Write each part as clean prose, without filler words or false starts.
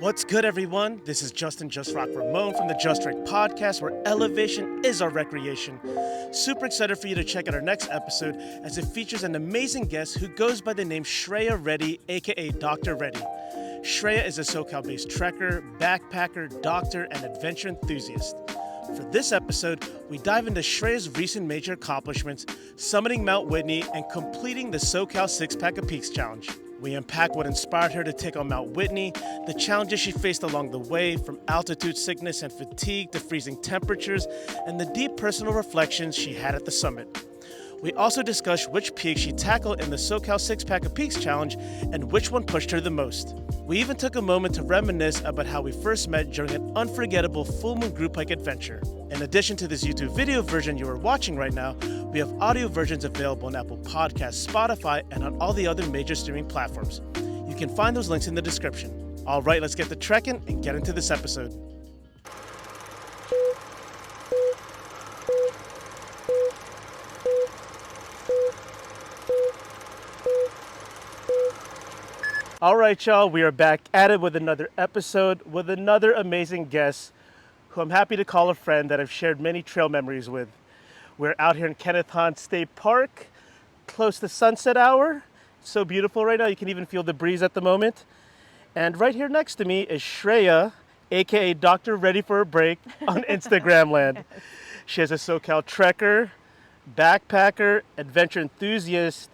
What's good, everyone? This is Justin Just Rock Ramon from the Just Right podcast, where elevation is our recreation. Super excited for you to check out our next episode as it features an amazing guest who goes by the name Shreya Reddy, aka Dr. Reddy. Shreya is a SoCal-based trekker, backpacker, doctor, and adventure enthusiast. For this episode, we dive into Shreya's recent major accomplishments, summiting Mount Whitney and completing the SoCal Six-Pack of Peaks Challenge. We unpack what inspired her to take on Mount Whitney, the challenges she faced along the way, from altitude sickness and fatigue to freezing temperatures, and the deep personal reflections she had at the summit. We also discuss which peaks she tackled in the SoCal Six-Pack of Peaks Challenge and which one pushed her the most. We even took a moment to reminisce about how we first met during an unforgettable full moon group hike adventure. In addition to this YouTube video version you are watching right now, we have audio versions available on Apple Podcasts, Spotify, and on all the other major streaming platforms. You can find those links in the description. All right, let's get to trekking and get into this episode. All right, y'all, we are back at it with another episode with another amazing guest who I'm happy to call a friend that I've shared many trail memories with. We're out here in Kenneth Hahn State Park, close to sunset hour. It's so beautiful right now. You can even feel the breeze at the moment. And right here next to me is Shreya, aka Dr. Ready for a Break on Instagram land. She is a SoCal trekker, backpacker, adventure enthusiast,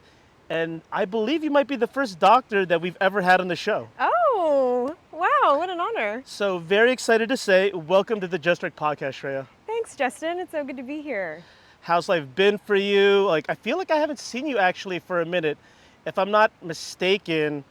and I believe you might be the first doctor that we've ever had on the show. Oh, wow, what an honor. So very excited to say, welcome to the Just Right podcast, Shreya. Thanks, Justin. It's so good to be here. How's life been for you? I feel like I haven't seen you actually for a minute. If I'm not mistaken,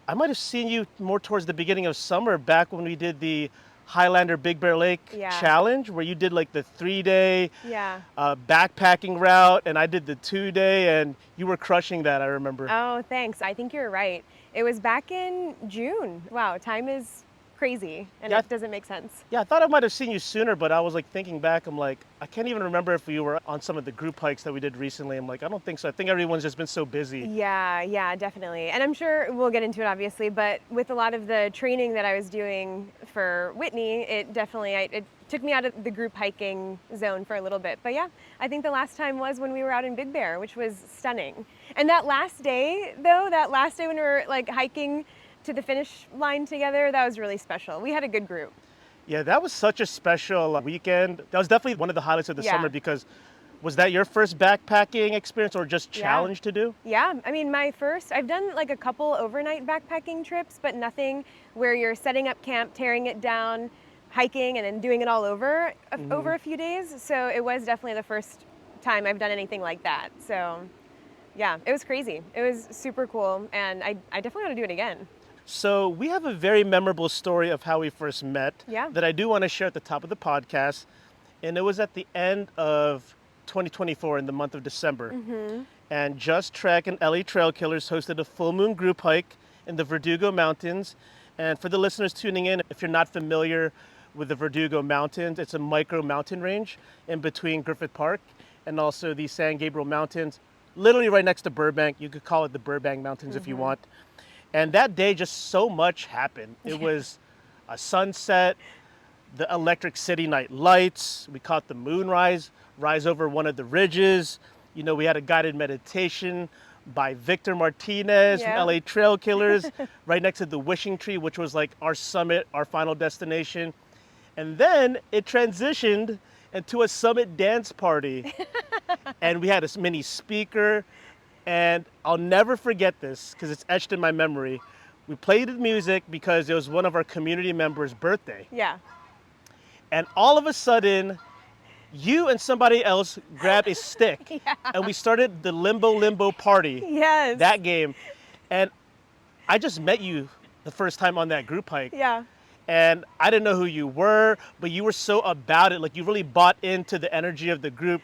I might have seen you more towards the beginning of summer back when we did the Highlander Big Bear Lake challenge, where you did like the 3-day backpacking route, and I did the 2-day, and you were crushing that, I remember. Oh, thanks. I think you're right. It was back in June. Wow, time is crazy, and it doesn't make sense. Yeah, I thought I might have seen you sooner, but I was thinking back, I'm like, I can't even remember if you were on some of the group hikes that we did recently. I'm like, I don't think so. I think everyone's just been so busy. Yeah, definitely. And I'm sure we'll get into it, obviously, but with a lot of the training that I was doing for Whitney, it definitely, it took me out of the group hiking zone for a little bit. But yeah, I think the last time was when we were out in Big Bear, which was stunning. And that last day, though, when we were hiking to the finish line together, that was really special. We had a good group. Yeah, that was such a special weekend. That was definitely one of the highlights of the summer, because was that your first backpacking experience or just challenge to do? Yeah, I mean, I've done a couple overnight backpacking trips, but nothing where you're setting up camp, tearing it down, hiking, and then doing it all over over a few days. So it was definitely the first time I've done anything like that. So yeah, it was crazy. It was super cool, and I definitely want to do it again. So we have a very memorable story of how we first met that I do want to share at the top of the podcast. And it was at the end of 2024 in the month of December. And Just Trek and LA Trail Killers hosted a full moon group hike in the Verdugo Mountains. And for the listeners tuning in, if you're not familiar with the Verdugo Mountains, it's a micro mountain range in between Griffith Park and also the San Gabriel Mountains, literally right next to Burbank. You could call it the Burbank Mountains if you want. And that day, just so much happened. It was a sunset, the Electric City night lights. We caught the moonrise, rise over one of the ridges. You know, we had a guided meditation by Victor Martinez from LA Trail Killers right next to the wishing tree, which was our summit, our final destination. And then it transitioned into a summit dance party. And we had a mini speaker. And I'll never forget this because it's etched in my memory. We played the music because it was one of our community members' birthday. Yeah. And all of a sudden, you and somebody else grabbed a stick and we started the Limbo party. Yes. That game. And I just met you the first time on that group hike. Yeah. And I didn't know who you were, but you were so about it. You really bought into the energy of the group.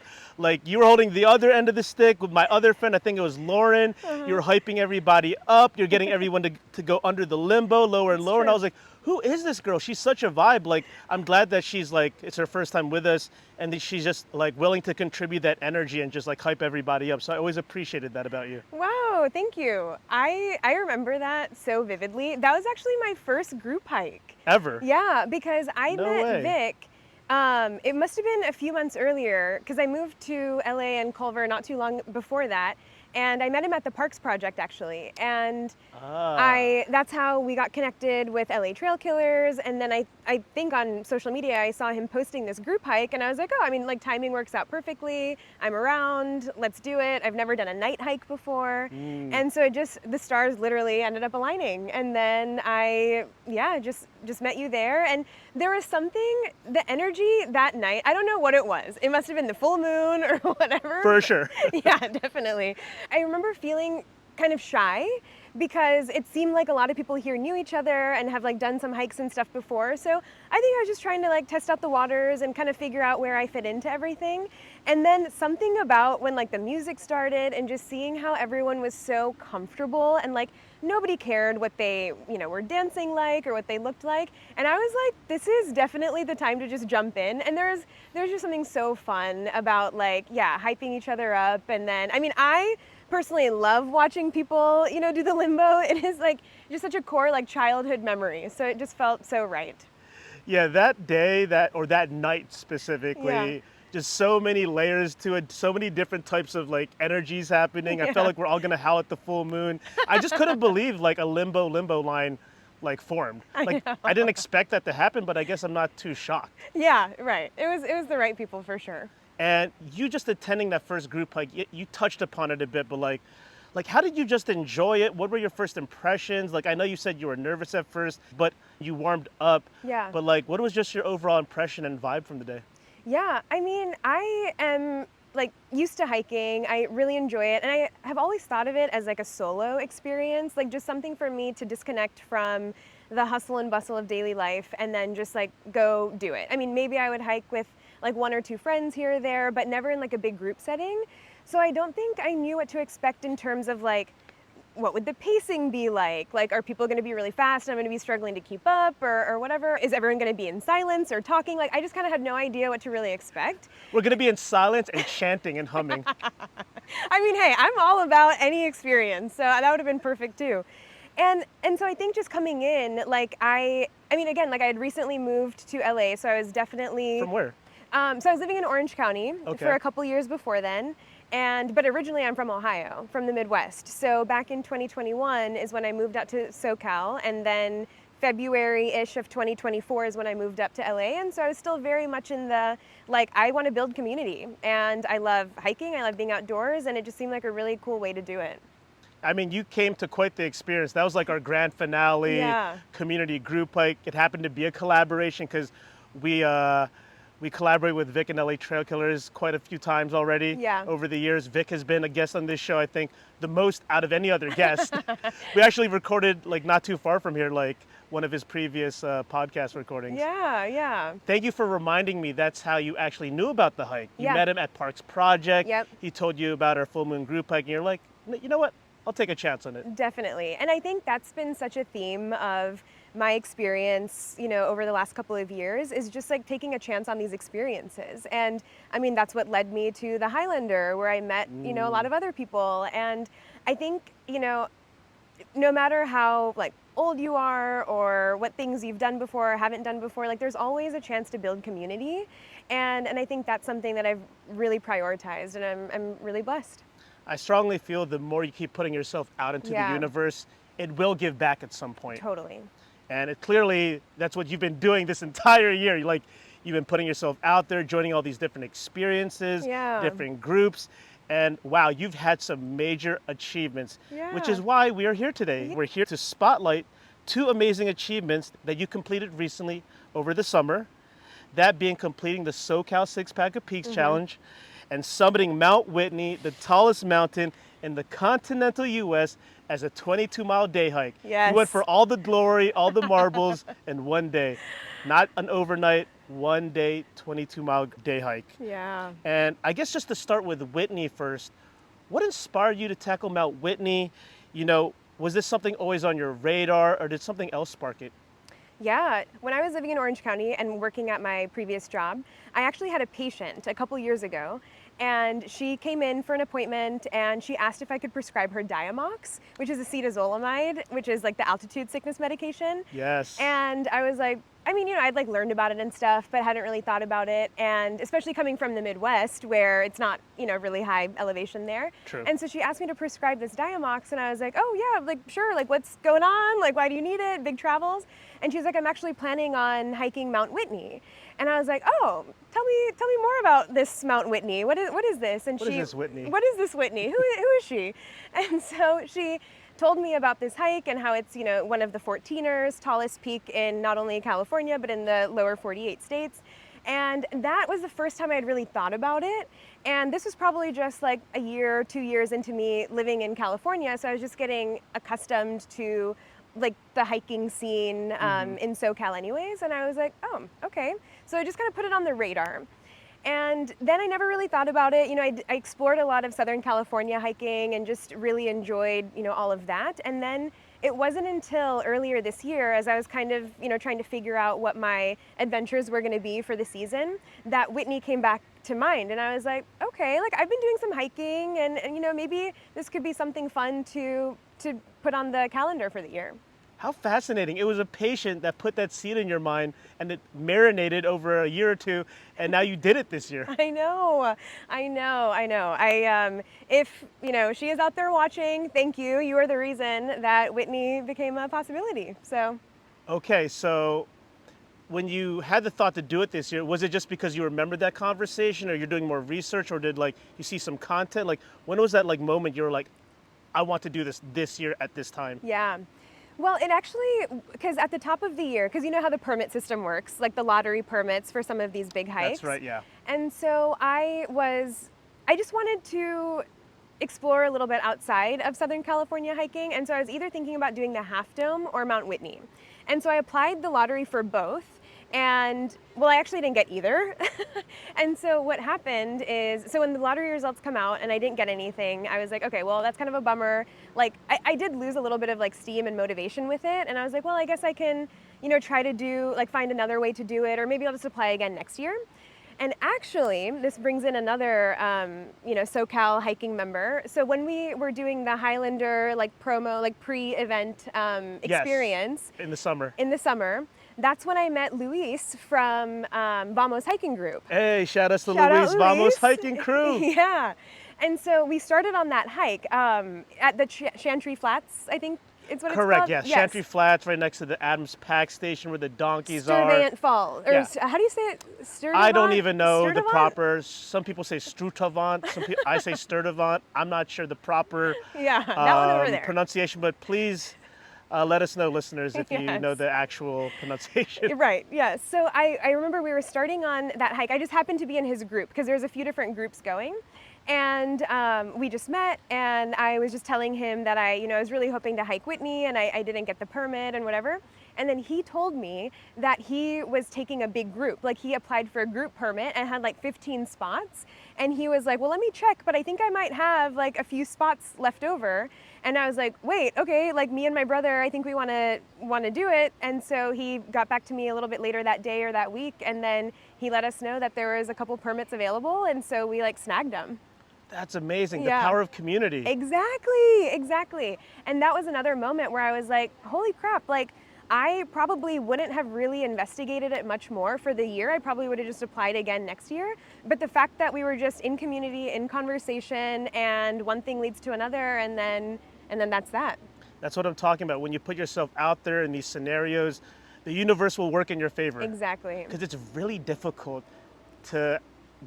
You were holding the other end of the stick with my other friend. I think it was Lauren. You were hyping everybody up. You're getting everyone to go under the limbo, lower and lower. And I was like, who is this girl? She's such a vibe. Like, I'm glad that she's like, it's her first time with us, and that she's just like willing to contribute that energy and just like hype everybody up. So I always appreciated that about you. Wow, thank you. I remember that so vividly. That was actually my first group hike. Ever? Yeah, because I No met way. Vic. It must have been a few months earlier because I moved to LA and Culver not too long before that. And I met him at the Parks Project actually. And that's how we got connected with LA Trail Killers. And then I think on social media, I saw him posting this group hike and I was like, oh, I mean, like timing works out perfectly. I'm around, let's do it. I've never done a night hike before. And so the stars literally ended up aligning. And then I just met you there. And there was something, the energy that night, I don't know what it was. It must have been the full moon or whatever. For sure. Yeah, definitely. I remember feeling kind of shy because it seemed like a lot of people here knew each other and have like done some hikes and stuff before. So I think I was just trying to like test out the waters and kind of figure out where I fit into everything. And then something about when like the music started and just seeing how everyone was so comfortable and like nobody cared what they, were dancing like or what they looked like. And I was like, this is definitely the time to just jump in. And there's just something so fun about like, hyping each other up. And then, I mean, I personally love watching people, do the limbo. It is like just such a core like childhood memory. So it just felt so right. Yeah, that day, that night specifically, just so many layers to it, so many different types of like energies happening. I felt like we're all gonna howl at the full moon. I just couldn't believe like a limbo line like formed. Like I didn't expect that to happen, but I guess I'm not too shocked. Yeah, right. It was the right people for sure. And you just attending that first group hike, you touched upon it a bit, but like how did you just enjoy it? What were your first impressions? Like I know you said you were nervous at first, but you warmed up. Yeah. But like what was just your overall impression and vibe from the day? Yeah, I mean, I am like used to hiking. I really enjoy it. And I have always thought of it as like a solo experience, like just something for me to disconnect from the hustle and bustle of daily life and then just like go do it. I mean, maybe I would hike with like one or two friends here or there, but never in like a big group setting. So I don't think I knew what to expect in terms of like, what would the pacing be like? Like, are people going to be really fast and I'm going to be struggling to keep up or whatever? Is everyone going to be in silence or talking? Like, I just kind of had no idea what to really expect. We're going to be in silence and chanting and humming. I mean, hey, I'm all about any experience, so that would have been perfect too. And so I think just coming in, like I mean, again, like I had recently moved to LA, so I was definitely... From where? So I was living in Orange County for a couple years before then. But originally I'm from Ohio, from the Midwest. So back in 2021 is when I moved out to SoCal, and then February-ish of 2024 is when I moved up to LA. And so I was still very much in the, like, I want to build community. And I love hiking, I love being outdoors, and it just seemed like a really cool way to do it. I mean, you came to quite the experience. That was like our grand finale community group hike. It happened to be a collaboration because we collaborate with Vic and LA Trail Killers quite a few times already over the years. Vic has been a guest on this show, I think, the most out of any other guest. We actually recorded, like, not too far from here, like, one of his previous podcast recordings. Yeah. Thank you for reminding me that's how you actually knew about the hike. You met him at Parks Project. He told you about our full moon group hike, and you're like, you know what? I'll take a chance on it. Definitely. And I think that's been such a theme of my experience, over the last couple of years is just like taking a chance on these experiences. And I mean, that's what led me to the Highlander, where I met, a lot of other people. And I think, no matter how like old you are or what things you've done before or haven't done before, like there's always a chance to build community. And I think that's something that I've really prioritized, and I'm really blessed. I strongly feel the more you keep putting yourself out into the universe, it will give back at some point. Totally. And clearly, that's what you've been doing this entire year. You've been putting yourself out there, joining all these different experiences, different groups. And wow, you've had some major achievements, which is why we are here today. We're here to spotlight two amazing achievements that you completed recently over the summer. That being completing the SoCal 6-Pack of Peaks Challenge and summiting Mount Whitney, the tallest mountain in the continental U.S., as a 22-mile day hike. Yes. You went for all the glory, all the marbles in one day. Not an overnight, one day, 22-mile day hike. Yeah. And I guess just to start with Whitney first, what inspired you to tackle Mount Whitney? Was this something always on your radar, or did something else spark it? Yeah, when I was living in Orange County and working at my previous job, I actually had a patient a couple years ago, and she came in for an appointment and she asked if I could prescribe her Diamox, which is acetazolamide, which is like the altitude sickness medication. Yes. And I was like, I mean, I'd like learned about it and stuff, but hadn't really thought about it. And especially coming from the Midwest where it's not, really high elevation there. True. And so she asked me to prescribe this Diamox and I was like, oh yeah, like sure, like what's going on? Like why do you need it? Big travels? And she's like, I'm actually planning on hiking Mount Whitney. And I was like, oh, tell me more about this Mount Whitney. What is this? And what is this Whitney? What is this Whitney? Who is she? And so she told me about this hike and how it's, one of the 14ers, tallest peak in not only California, but in the lower 48 states. And that was the first time I had really thought about it. And this was probably just like a year, 2 years into me living in California. So I was just getting accustomed to like the hiking scene in SoCal anyways. And I was like, oh, okay. So I just kind of put it on the radar. And then I never really thought about it. I explored a lot of Southern California hiking and just really enjoyed, all of that. And then it wasn't until earlier this year, as I was kind of, trying to figure out what my adventures were going to be for the season, that Whitney came back to mind. And I was like, okay, like I've been doing some hiking and maybe this could be something fun to put on the calendar for the year. How fascinating. It was a patient that put that seed in your mind and it marinated over a year or two, and now you did it this year. I know. If, she is out there watching, thank you. You are the reason that Whitney became a possibility. So. Okay, so when you had the thought to do it this year, was it just because you remembered that conversation, or you're doing more research, or did you see some content? When was that moment you were like, I want to do this year at this time? Yeah. Well, it actually, because at the top of the year, because you know how the permit system works, like the lottery permits for some of these big hikes. That's right, yeah. And so I just wanted to explore a little bit outside of Southern California hiking. And so I was either thinking about doing the Half Dome or Mount Whitney. And so I applied the lottery for both. And well, I actually didn't get either. And so what happened is, so when the lottery results come out and I didn't get anything, I was like, okay, well, that's kind of a bummer. Like I did lose a little bit of steam and motivation with it. And I was like, well, I guess I can, try to find another way to do it, or maybe I'll just apply again next year. And actually, this brings in another, SoCal hiking member. So when we were doing the Highlander promo, pre-event experience. Yes, in the summer. That's when I met Luis from Vamos Hiking Group. Hey, shout out to Luis, Vamos Hiking Crew. Yeah. And so we started on that hike at the Chantry Flats, I think it's what Correct, it's called. Yes. Chantry Flats, right next to the Adams Pack Station where the donkeys are. Sturtevant Falls. How do you say it? Sturtevant? I don't even know the proper. Some people say Strutavant. I say Sturtevant. I'm not sure the proper that one over there. pronunciation, but please let us know, listeners, if you know the actual pronunciation. Right, yes. So I remember we were starting on that hike. I just happened to be in his group because there's a few different groups going. And we just met, and I was just telling him that I was really hoping to hike Whitney, and I didn't get the permit and whatever. And then he told me that he was taking a big group. He applied for a group permit and had 15 spots. And he was like, well, let me check, but I think I might have a few spots left over. And I was like, wait, okay, me and my brother, I think we want to do it. And so he got back to me a little bit later that day or that week, and then he let us know that there was a couple permits available, and so we snagged them. That's amazing. The power of community. Exactly. And that was another moment where I was like, holy crap, I probably wouldn't have really investigated it much more for the year. I probably would have just applied again next year. But the fact that we were just in community, in conversation, and one thing leads to another, and then that's that. That's what I'm talking about. When you put yourself out there in these scenarios, the universe will work in your favor. Exactly. Because it's really difficult to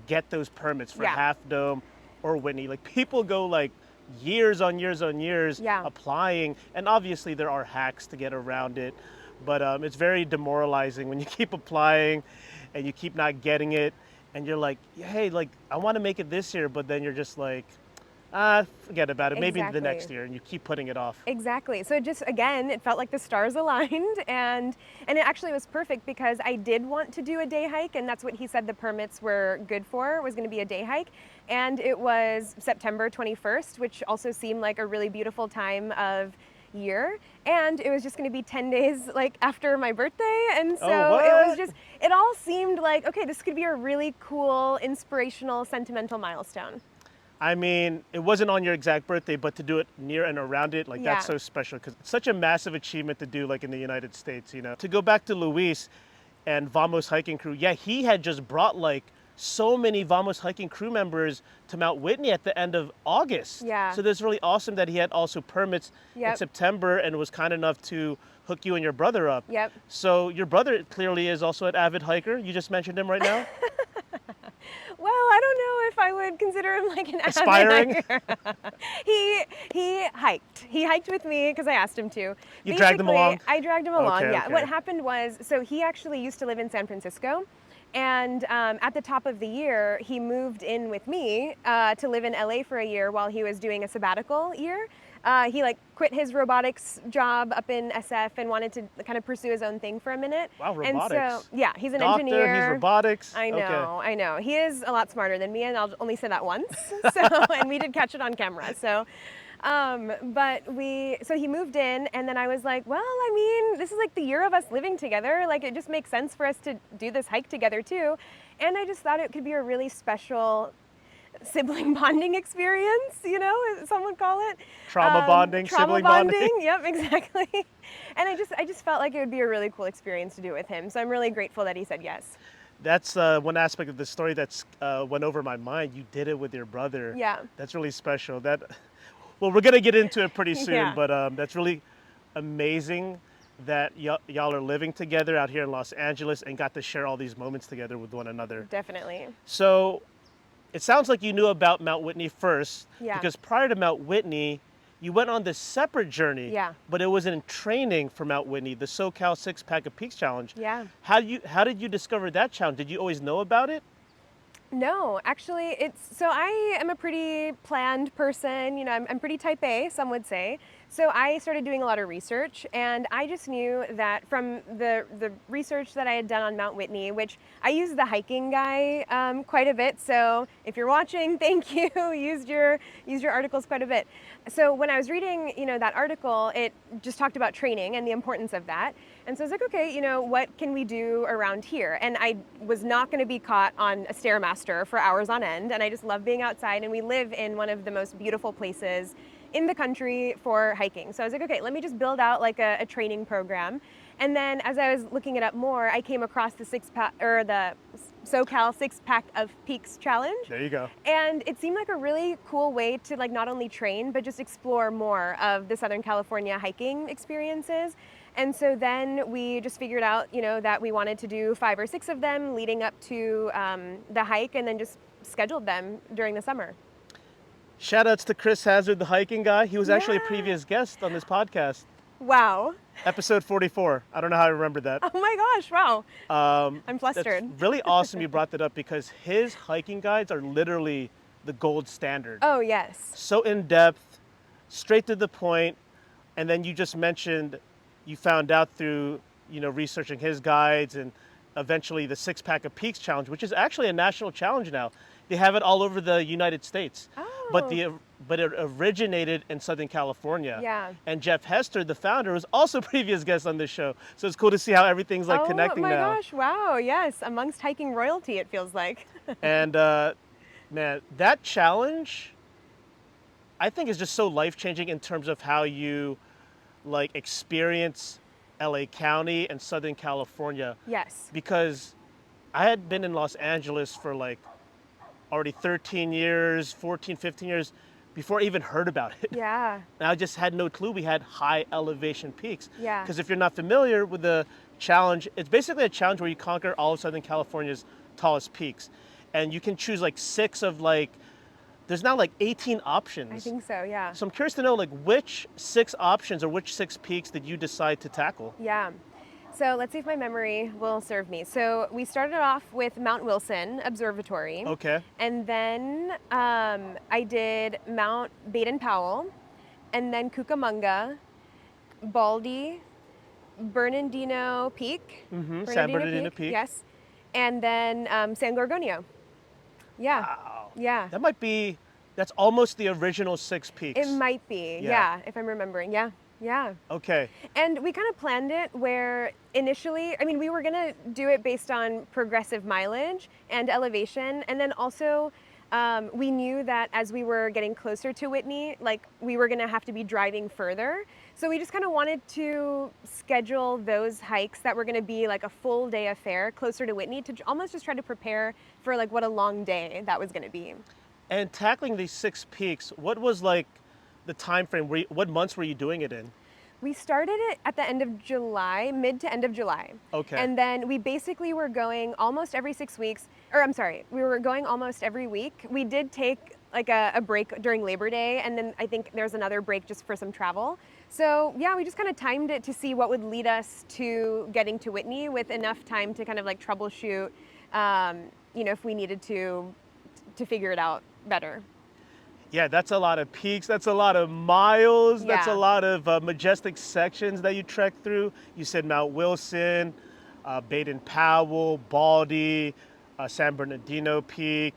get those permits for Half Dome or Whitney. People go years on years applying, and obviously there are hacks to get around it, but it's very demoralizing when you keep applying and you keep not getting it, and you're like, hey, I want to make it this year, but then you're just forget about it. Maybe the next year, and you keep putting it off. Exactly. So it felt like the stars aligned, and it actually was perfect because I did want to do a day hike, and that's what he said the permits were good for, was going to be a day hike. And it was September 21st, which also seemed like a really beautiful time of year, and it was just going to be 10 days like after my birthday, and so Oh, it was what? just, it all seemed like, okay, this could be a really cool, inspirational, sentimental milestone. I mean, it wasn't on your exact birthday, but to do it near and around it, like Yeah. that's so special because it's such a massive achievement to do like in the United States, you know. To go back to Luis and Vamos hiking crew, yeah, he had just brought like so many Vamos hiking crew members to Mount Whitney at the end of August. Yeah. So that's really awesome that he had also permits in Yep. September and was kind enough to hook you and your brother up. Yep. So your brother clearly is also an avid hiker. You just mentioned him right now. Well, I don't know if I would consider him like an Aspiring? avid hiker. He hiked. He hiked with me because I asked him to. You dragged him along? I dragged him along, Okay, yeah. okay. What happened was, so he actually used to live in San Francisco. And at the top of the year, he moved in with me to live in LA for a year while he was doing a sabbatical year. He like quit his robotics job up in SF and wanted to kind of pursue his own thing for a minute. Wow, robotics. And so, yeah, he's an Doctor, engineer. he's robotics. I know, Okay. I know. He is a lot smarter than me, and I'll only say that once. So, and we did catch it on camera. So, so he moved in, and then I was like, well, I mean, this is like the year of us living together. Like, it just makes sense for us to do this hike together too. And I just thought it could be a really special sibling bonding experience, you know, as some would call it. Trauma bonding, trauma sibling bonding. Yep, exactly. And I just felt like it would be a really cool experience to do with him. So I'm really grateful that he said yes. That's one aspect of the story that's went over my mind. You did it with your brother. Yeah. That's really special. Well, we're gonna get into it pretty soon, Yeah. but that's really amazing that y'all are living together out here in Los Angeles and got to share all these moments together with one another. Definitely. So it sounds like you knew about Mount Whitney first, Yeah. because prior to Mount Whitney, you went on this separate journey. Yeah. But it was in training for Mount Whitney, the SoCal 6-Pack of Peaks Challenge. Yeah. How did you discover that challenge? Did you always know about it? No, actually, so I am a pretty planned person. You know, I'm pretty type A, some would say. So I started doing a lot of research, and I just knew that from the research that I had done on Mount Whitney, which I use the hiking guy quite a bit. So if you're watching, thank you. Used your articles quite a bit. So when I was reading, you know, that article, it just talked about training and the importance of that. And so I was like, okay, you know, what can we do around here? And I was not going to be caught on a Stairmaster for hours on end. And I just love being outside. And we live in one of the most beautiful places in the country for hiking. So I was like, okay, let me just build out like a training program. And then as I was looking it up more, I came across the the SoCal 6-Pack of Peaks Challenge. There you go. And it seemed like a really cool way to like not only train, but just explore more of the Southern California hiking experiences. And so then we just figured out, you know, that we wanted to do 5 or 6 of them leading up to the hike, and then just scheduled them during the summer. Shout outs to Chris Hazard, the hiking guy. He was actually a Yeah. previous guest on this podcast. Wow. Episode 44. I don't know how I remember that. Oh my gosh, wow. I'm flustered. That's really awesome you brought that up, because his hiking guides are literally the gold standard. Oh, yes. So in depth, straight to the point, and then you just mentioned you found out through, you know, researching his guides and eventually the 6-Pack of Peaks Challenge, which is actually a national challenge now. They have it all over the United States. Oh. But it originated in Southern California. Yeah. And Jeff Hester, the founder, was also a previous guest on this show. So it's cool to see how everything's like connecting now. Oh my gosh, wow, yes. Amongst hiking royalty, it feels like. And man, that challenge, I think, is just so life-changing in terms of how you like experience LA County and Southern California. Yes. Because I had been in Los Angeles for like already 13 years, 14, 15 years before I even heard about it. Yeah. And I just had no clue we had high elevation peaks. Yeah. Because if you're not familiar with the challenge, it's basically a challenge where you conquer all of Southern California's tallest peaks. And you can choose like 6 of like, there's now like 18 options. I think so, yeah. So I'm curious to know, like, which 6 options or which 6 peaks did you decide to tackle? Yeah. So let's see if my memory will serve me. So we started off with Mount Wilson Observatory. Okay. And then I did Mount Baden-Powell, and then Cucamonga, Baldy, Bernardino Peak. San Bernardino Peak. Yes. And then San Gorgonio. Yeah. Wow. Yeah. That's almost the original 6 peaks. It might be, Yeah. yeah, if I'm remembering, yeah. Yeah. Okay. And we kind of planned it where initially, I mean, we were going to do it based on progressive mileage and elevation. And then also, we knew that as we were getting closer to Whitney, like we were going to have to be driving further. So we just kind of wanted to schedule those hikes that were going to be like a full day affair closer to Whitney to almost just try to prepare for like what a long day that was going to be. And tackling these 6 peaks, what was like the time frame? What months were you doing it in? We started it at the end of July, mid to end of July. Okay. And then we basically were going almost every 6 weeks, or I'm sorry, we were going almost every week. We did take like a break during Labor Day, and then I think there's another break just for some travel. So yeah, we just kind of timed it to see what would lead us to getting to Whitney with enough time to kind of like troubleshoot, if we needed to figure it out better. Yeah, that's a lot of peaks. That's a lot of miles. Yeah. That's a lot of majestic sections that you trek through. You said Mount Wilson, Baden-Powell, Baldy, San Bernardino Peak,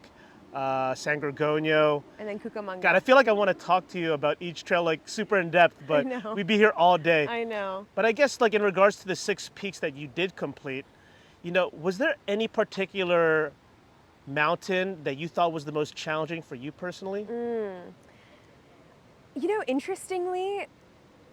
San Gorgonio. And then Cucamonga. God, I feel like I want to talk to you about each trail like super in depth, but we'd be here all day. I know. But I guess like in regards to the 6 peaks that you did complete, was there any particular mountain that you thought was the most challenging for you personally? Interestingly,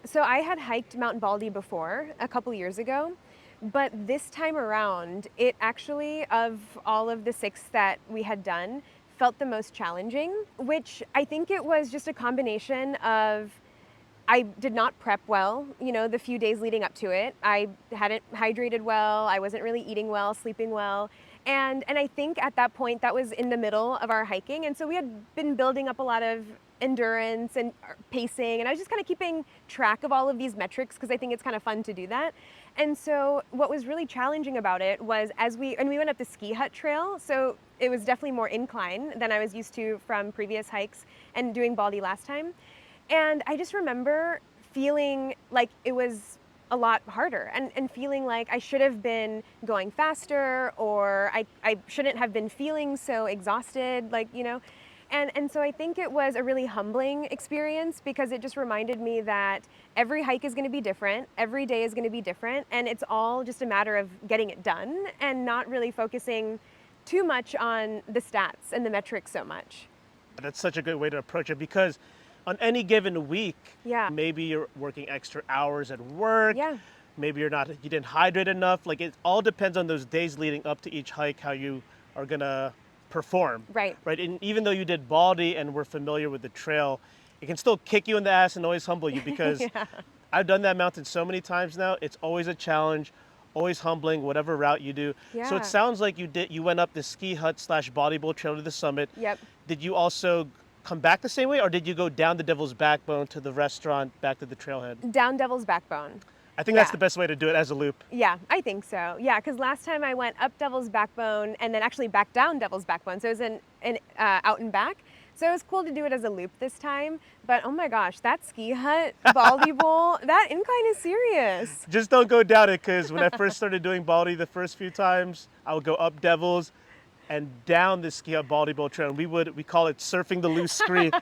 so I had hiked Mount Baldy before a couple years ago, but this time around, it actually, of all of the 6 that we had done, felt the most challenging, which I think it was just a combination of I did not prep well, the few days leading up to it. I hadn't hydrated well, I wasn't really eating well, sleeping well. And I think at that point, that was in the middle of our hiking. And so we had been building up a lot of endurance and pacing. And I was just kind of keeping track of all of these metrics because I think it's kind of fun to do that. And so what was really challenging about it was we went up the ski hut trail. So it was definitely more incline than I was used to from previous hikes and doing Baldy last time. And I just remember feeling like it was a lot harder and feeling like I should have been going faster or I shouldn't have been feeling so exhausted, And so I think it was a really humbling experience because it just reminded me that every hike is going to be different, every day is going to be different, and it's all just a matter of getting it done and not really focusing too much on the stats and the metrics so much. That's such a good way to approach it because on any given week, maybe you're working extra hours at work. Yeah. Maybe you didn't hydrate enough. Like it all depends on those days leading up to each hike, how you are gonna perform. Right. Right. And even though you did Baldy and we're familiar with the trail, it can still kick you in the ass and always humble you because I've done that mountain so many times now. It's always a challenge, always humbling, whatever route you do. Yeah. So it sounds like you went up the ski hut / Baldy Bowl trail to the summit. Yep. Did you also come back the same way, or did you go down the Devil's Backbone to the restaurant, back to the trailhead? Down Devil's Backbone. I think that's the best way to do it as a loop. Yeah, I think so. Yeah, because last time I went up Devil's Backbone and then actually back down Devil's Backbone. So it was an out and back. So it was cool to do it as a loop this time. But oh my gosh, that ski hut, Baldy Bowl, that incline is serious. Just don't go down it, because when I first started doing Baldy the first few times, I would go up Devil's and down the ski hut Baldy Bowl trail. And we call it surfing the loose scree.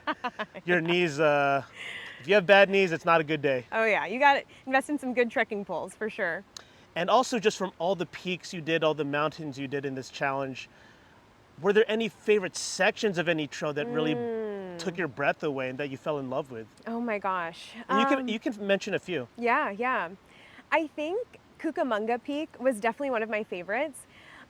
Your knees, if you have bad knees, it's not a good day. Oh yeah, you got to invest in some good trekking poles for sure. And also just from all the peaks you did, all the mountains you did in this challenge, were there any favorite sections of any trail that really took your breath away and that you fell in love with? Oh my gosh. And you can mention a few. Yeah. I think Cucamonga Peak was definitely one of my favorites.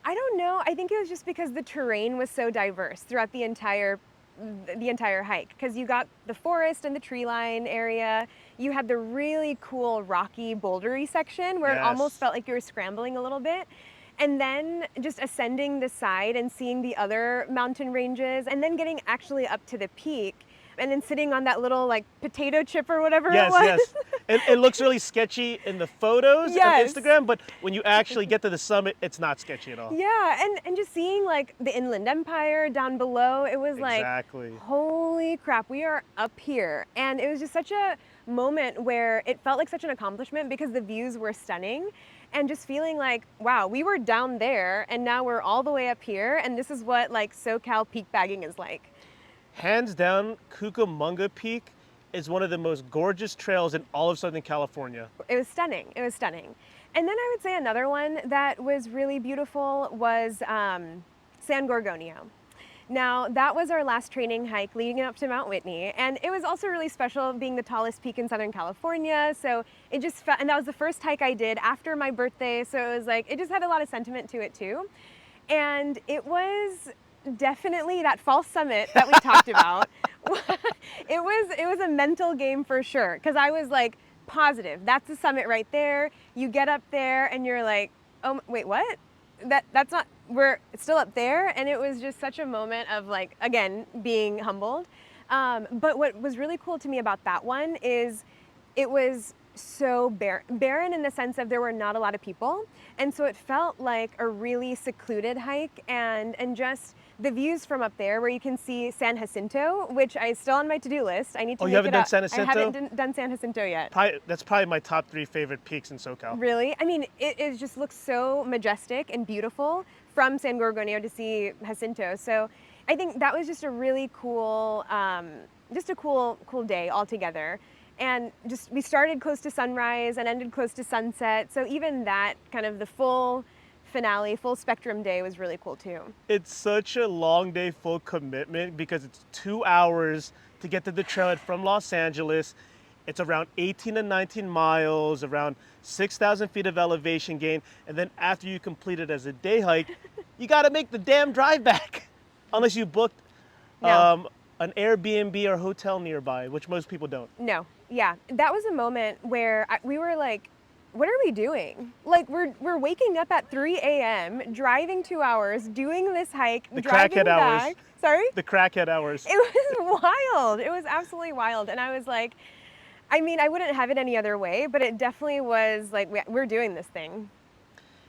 I don't know. I think it was just because the terrain was so diverse throughout the entire hike, because you got the forest and the tree line area. You had the really cool rocky bouldery section where it almost felt like you were scrambling a little bit. And then just ascending the side and seeing the other mountain ranges and then getting actually up to the peak and then sitting on that little like potato chip or whatever it was. Yes. It looks really sketchy in the photos on Instagram, but when you actually get to the summit, it's not sketchy at all. Yeah, and just seeing like the Inland Empire down below, it was like, holy crap, we are up here. And it was just such a moment where it felt like such an accomplishment because the views were stunning. And just feeling like, wow, we were down there and now we're all the way up here. And this is what like SoCal peak bagging is like. Hands down, Cucamonga Peak is one of the most gorgeous trails in all of Southern California. It was stunning. It was stunning. And then I would say another one that was really beautiful was San Gorgonio. Now, that was our last training hike leading up to Mount Whitney, and it was also really special being the tallest peak in Southern California, so it just felt, and that was the first hike I did after my birthday, so it was like, it just had a lot of sentiment to it too. And it was definitely that false summit that we talked about. It was a mental game for sure, because I was like, positive, that's the summit right there. You get up there and you're like, oh, wait, what? That's not, we're still up there. And it was just such a moment of like, again, being humbled. But what was really cool to me about that one is it was so barren in the sense of there were not a lot of people. And so it felt like a really secluded hike, and just the views from up there where you can see San Jacinto, which is still on my to-do list. I need to Oh, make you haven't it done up. San Jacinto? I haven't done San Jacinto yet. That's probably my top 3 favorite peaks in SoCal. Really? I mean, it just looks so majestic and beautiful from San Gorgonio to see Jacinto. So I think that was just a really cool, cool day altogether. And just, we started close to sunrise and ended close to sunset. So even that kind of the full finale, full spectrum day was really cool too. It's such a long day, full commitment, because it's 2 hours to get to the trailhead from Los Angeles. It's around 18 to 19 miles, around 6,000 feet of elevation gain. And then after you complete it as a day hike, you got to make the damn drive back. Unless you booked an Airbnb or hotel nearby, which most people don't. No. Yeah. That was a moment where we were like, what are we doing? Like, we're waking up at 3 a.m., driving 2 hours, doing this hike, the driving crackhead back. Hours. Sorry? The crackhead hours. It was wild. It was absolutely wild. And I was like, I mean, I wouldn't have it any other way, but it definitely was like, we're doing this thing.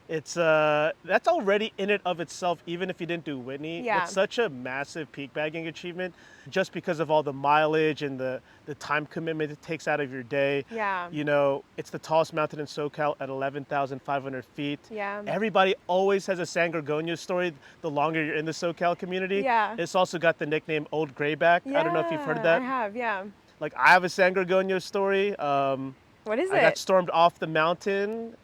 It's that's already in it of itself, even if you didn't do Whitney. Yeah. It's such a massive peak bagging achievement just because of all the mileage and the time commitment it takes out of your day. Yeah. You know, it's the tallest mountain in SoCal at 11,500 feet. Yeah. Everybody always has a San Gorgonio story the longer you're in the SoCal community. Yeah. It's also got the nickname Old Grayback. Yeah, I don't know if you've heard of that. I have, yeah. Like, I have a San Gorgonio story. What is it? I got stormed off the mountain.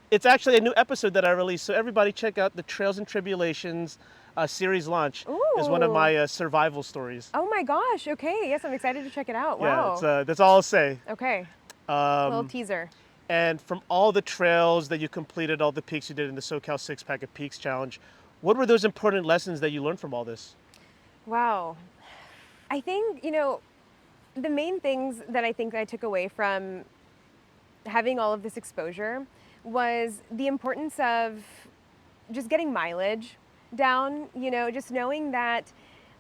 It's actually a new episode that I released, so everybody check out the Trails and Tribulations series launch. Ooh. Is one of my survival stories. Oh my gosh, okay. Yes, I'm excited to check it out. Wow. Yeah, that's all I'll say. Okay. Little teaser. And from all the trails that you completed, all the peaks you did in the SoCal 6-Pack of Peaks Challenge, what were those important lessons that you learned from all this? Wow. I think, the main things that I think I took away from having all of this exposure was the importance of just getting mileage down, just knowing that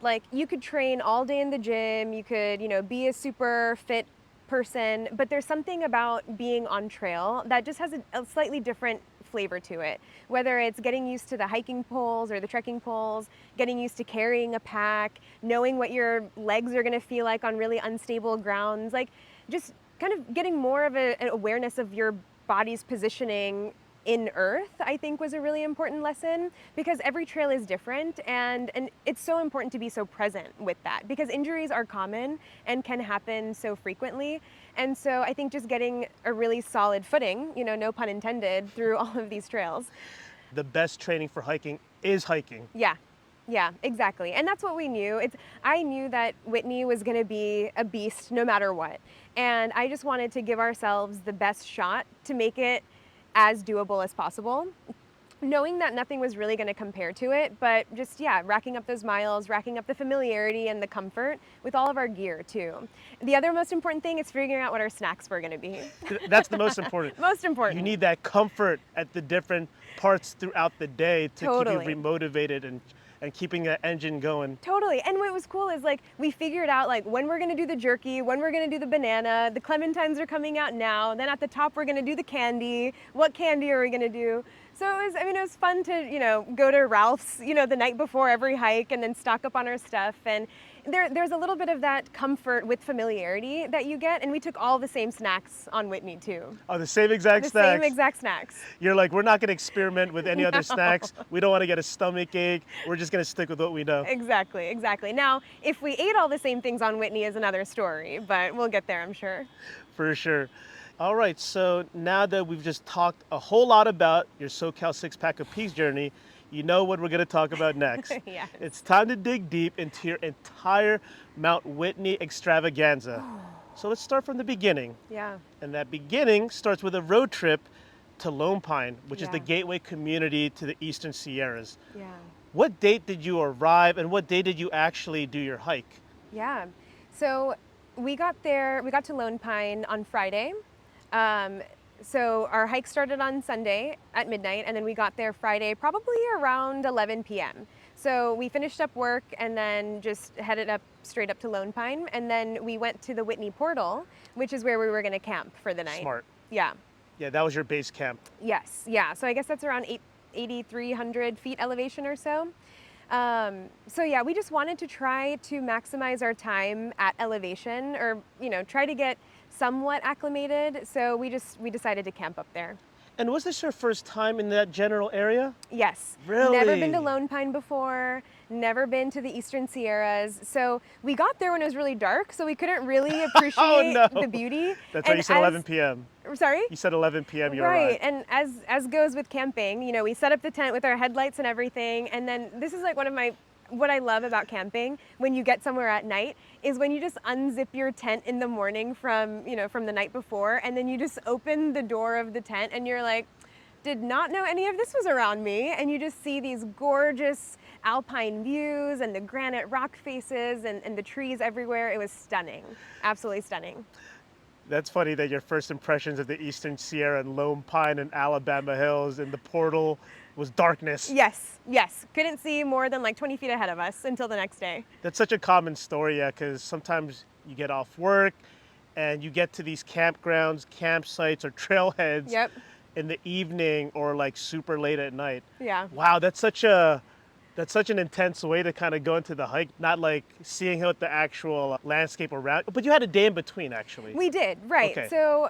like you could train all day in the gym, you could, be a super fit person, but there's something about being on trail that just has a slightly different flavor to it. Whether it's getting used to the hiking poles or the trekking poles, getting used to carrying a pack, knowing what your legs are going to feel like on really unstable grounds, like just kind of getting more of an awareness of your body's positioning in earth, I think was a really important lesson, because every trail is different, and it's so important to be so present with that, because injuries are common and can happen so frequently. And so I think just getting a really solid footing, no pun intended, through all of these trails. The best training for hiking is hiking. Yeah, exactly. And that's what we knew. I knew that Whitney was going to be a beast no matter what. And I just wanted to give ourselves the best shot to make it as doable as possible, knowing that nothing was really going to compare to it, but just, racking up those miles, racking up the familiarity and the comfort with all of our gear too. The other most important thing is figuring out what our snacks were going to be. That's the most important. Most important. You need that comfort at the different parts throughout the day to keep you remotivated and keeping that engine going. Totally. And what was cool is like we figured out like when we're going to do the jerky, when we're going to do the banana, the clementines are coming out now. Then at the top we're going to do the candy. What candy are we going to do? So it was fun to, go to Ralph's, the night before every hike and then stock up on our stuff. And There's a little bit of that comfort with familiarity that you get, and we took all the same snacks on Whitney too. Oh, the same exact The snacks? same exact snacks. You're like, we're not going to experiment with any other No. snacks. We don't want to get a stomach ache. We're just going to stick with what we know. Exactly, exactly. Now, if we ate all the same things on Whitney is another story, but we'll get there, I'm sure. For sure. All right, so now that we've just talked a whole lot about your SoCal six-pack of peas journey, you know what we're going to talk about next. Yes. It's time to dig deep into your entire Mount Whitney extravaganza. So let's start from the beginning. Yeah. And that beginning starts with a road trip to Lone Pine, which is the Yeah. gateway community to the Eastern Sierras. Yeah. What date did you arrive, and what day did you actually do your hike? Yeah. So we got to Lone Pine on Friday. So our hike started on Sunday at midnight, and then we got there Friday probably around 11 p.m. So we finished up work and then just headed up straight up to Lone Pine, and then we went to the Whitney Portal, which is where we were going to camp for the night. Smart. Yeah. Yeah, that was your base camp. Yes. Yeah. So I guess that's around 8,300 feet elevation or so. So yeah, we just wanted to try to maximize our time at elevation, or try to get somewhat acclimated. So we decided to camp up there. And was this your first time in that general area? Yes. Really? Never been to Lone Pine before, never been to the Eastern Sierras. So we got there when it was really dark, so we couldn't really appreciate the beauty. That's why you said 11 p.m. Sorry? You said 11 p.m. you Right, arrived. and as goes with camping, we set up the tent with our headlights and everything, and then this is like what I love about camping when you get somewhere at night is when you just unzip your tent in the morning from the night before, and then you just open the door of the tent and you're like, did not know any of this was around me, and you just see these gorgeous alpine views and the granite rock faces and the trees everywhere. It was stunning, absolutely stunning. That's funny that your first impressions of the Eastern Sierra and Lone Pine and Alabama Hills and the portal was darkness. Yes, yes. Couldn't see more than like 20 feet ahead of us until the next day. That's such a common story, yeah, because sometimes you get off work and you get to these campgrounds, campsites, or trailheads Yep. in the evening or like super late at night. Yeah. Wow, that's such an intense way to kind of go into the hike, not like seeing what the actual landscape around, but you had a day in between actually. We did, right. Okay. So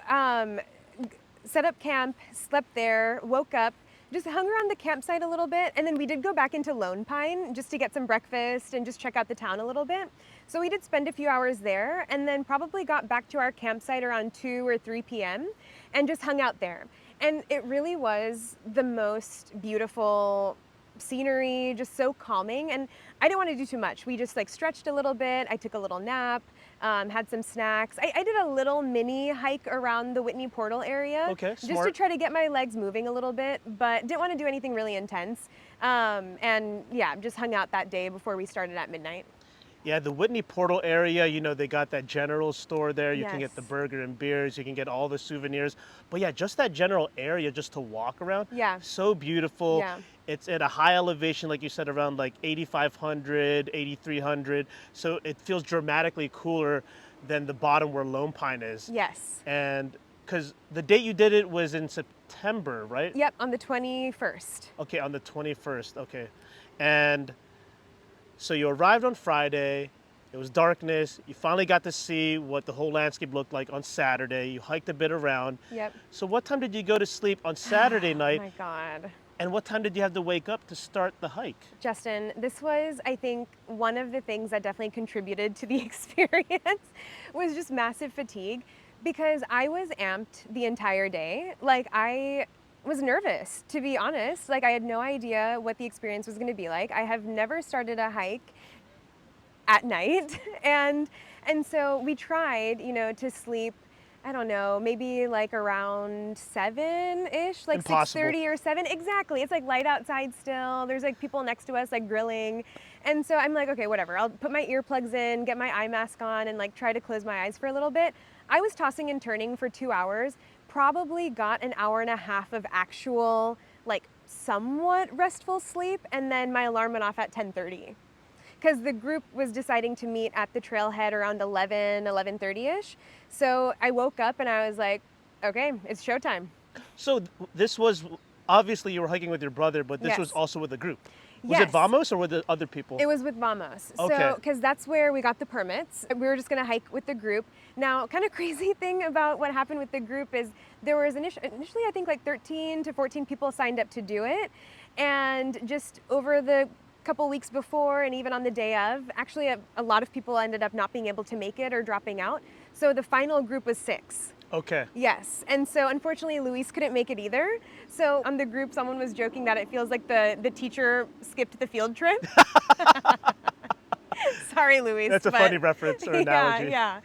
set up camp, slept there, woke up, just hung around the campsite a little bit, and then we did go back into Lone Pine just to get some breakfast and just check out the town a little bit. So we did spend a few hours there, and then probably got back to our campsite around 2 or 3 p.m. and just hung out there. And it really was the most beautiful scenery, just so calming, and I didn't want to do too much. We just like stretched a little bit, I took a little nap, had some snacks. I did a little mini hike around the Whitney Portal area, Okay, just smart. to try to get my legs moving a little bit, but didn't want to do anything really intense. And yeah, just hung out that day before we started at midnight. Yeah, the Whitney Portal area, they got that general store there. You can get the Yes. burger and beers. You can get all the souvenirs. But yeah, just that general area just to walk around. Yeah. So beautiful. Yeah. It's at a high elevation, like you said, around like 8,500, 8,300. So it feels dramatically cooler than the bottom where Lone Pine is. Yes. And because the date you did it was in September, right? Yep, on the 21st. Okay, on the 21st. Okay. And so you arrived on Friday, it was darkness, you finally got to see what the whole landscape looked like on Saturday, you hiked a bit around. Yep. So what time did you go to sleep on Saturday Oh night, my God. and what time did you have to wake up to start the hike? Justin, this was, I think, one of the things that definitely contributed to the experience was just massive fatigue, because I was amped the entire day. Like, I was nervous, to be honest. Like, I had no idea what the experience was going to be like. I have never started a hike at night, and so we tried, to sleep, I don't know, maybe like around 7-ish, like Impossible. 6:30 or 7. Exactly. It's like light outside still. There's like people next to us like grilling. And so I'm like, okay, whatever. I'll put my earplugs in, get my eye mask on, and like try to close my eyes for a little bit. I was tossing and turning for 2 hours, probably got an hour and a half of actual, like somewhat restful sleep, and then my alarm went off at 10:30. Because the group was deciding to meet at the trailhead around 11:30ish. So I woke up and I was like, okay, it's showtime. So this was, obviously you were hiking with your brother, but this Yes. was also with a group. Was it Vamos or were there other people? It was with Vamos. Okay. So, because that's where we got the permits. We were just going to hike with the group. Now, kind of crazy thing about what happened with the group is there was initially, I think like 13 to 14 people signed up to do it. And just over the couple weeks before and even on the day of, actually a lot of people ended up not being able to make it or dropping out. So the final group was 6. Okay. Yes. And so unfortunately, Luis couldn't make it either. So on the group, someone was joking that it feels like the teacher skipped the field trip. Sorry, Luis. That's a funny reference or analogy. Yeah.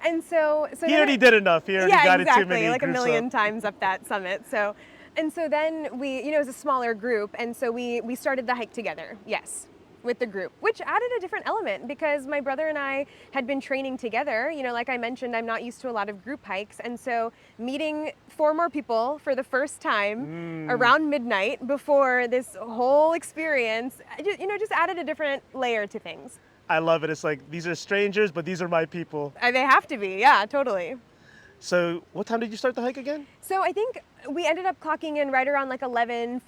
And so he already did enough. He already got exactly, it too many like a million up. times up that summit. So, and so then we, it was a smaller group. And so we started the hike together. Yes. With the group, which added a different element because my brother and I had been training together. Like I mentioned, I'm not used to a lot of group hikes. And so meeting 4 more people for the first time around midnight before this whole experience, just added a different layer to things. I love it. It's like, these are strangers, but these are my people. They have to be. Yeah, totally. So what time did you start the hike again? So I think we ended up clocking in right around like 11:40,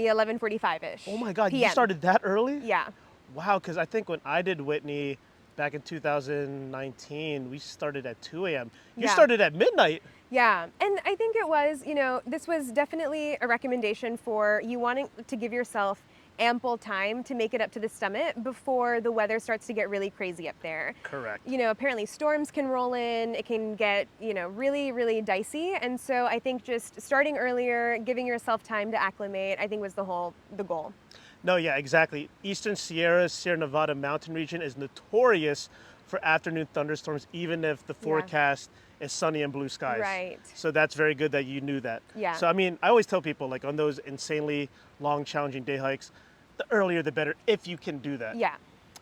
11:45-ish. Oh my God, PM. You started that early? Yeah. Wow, because I think when I did Whitney back in 2019, we started at 2 a.m. You started at midnight. Yeah, and I think it was, this was definitely a recommendation for you wanting to give yourself ample time to make it up to the summit before the weather starts to get really crazy up there. Correct. Apparently storms can roll in, it can get, really, really dicey. And so I think just starting earlier, giving yourself time to acclimate, I think was the goal. No, yeah, exactly. Eastern Sierra Nevada mountain region is notorious for afternoon thunderstorms, even if the forecast is sunny and blue skies. Right. So that's very good that you knew that. Yeah. So, I always tell people, like on those insanely long, challenging day hikes, the earlier the better, if you can do that. Yeah.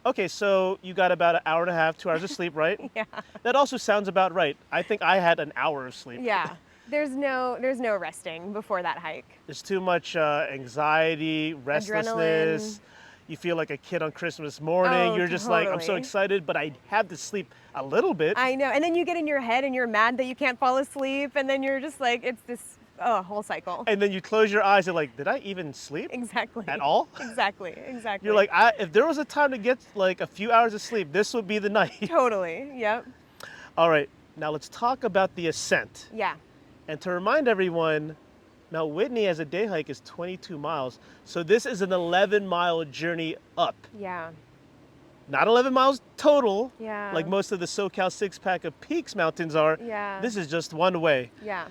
Okay, so you got about an hour and a half, 2 hours of sleep, right? Yeah. That also sounds about right. I think I had an hour of sleep. Yeah. There's no resting before that hike. There's too much anxiety, restlessness. Adrenaline. You feel like a kid on Christmas morning. You're just like, I'm so excited, but I have to sleep a little bit. I know. And then you get in your head and you're mad that you can't fall asleep. And then you're just like, it's this whole cycle. And then you close your eyes and like, did I even sleep? Exactly. At all? Exactly. You're like, if there was a time to get like a few hours of sleep, this would be the night. Totally. Yep. All right. Now let's talk about the ascent. Yeah. And to remind everyone, Mount Whitney as a day hike is 22 miles. So this is an 11-mile journey up. Yeah. Not 11 miles total, Yeah. like most of the SoCal 6-pack of peaks mountains are. Yeah. This is just one way. Yeah.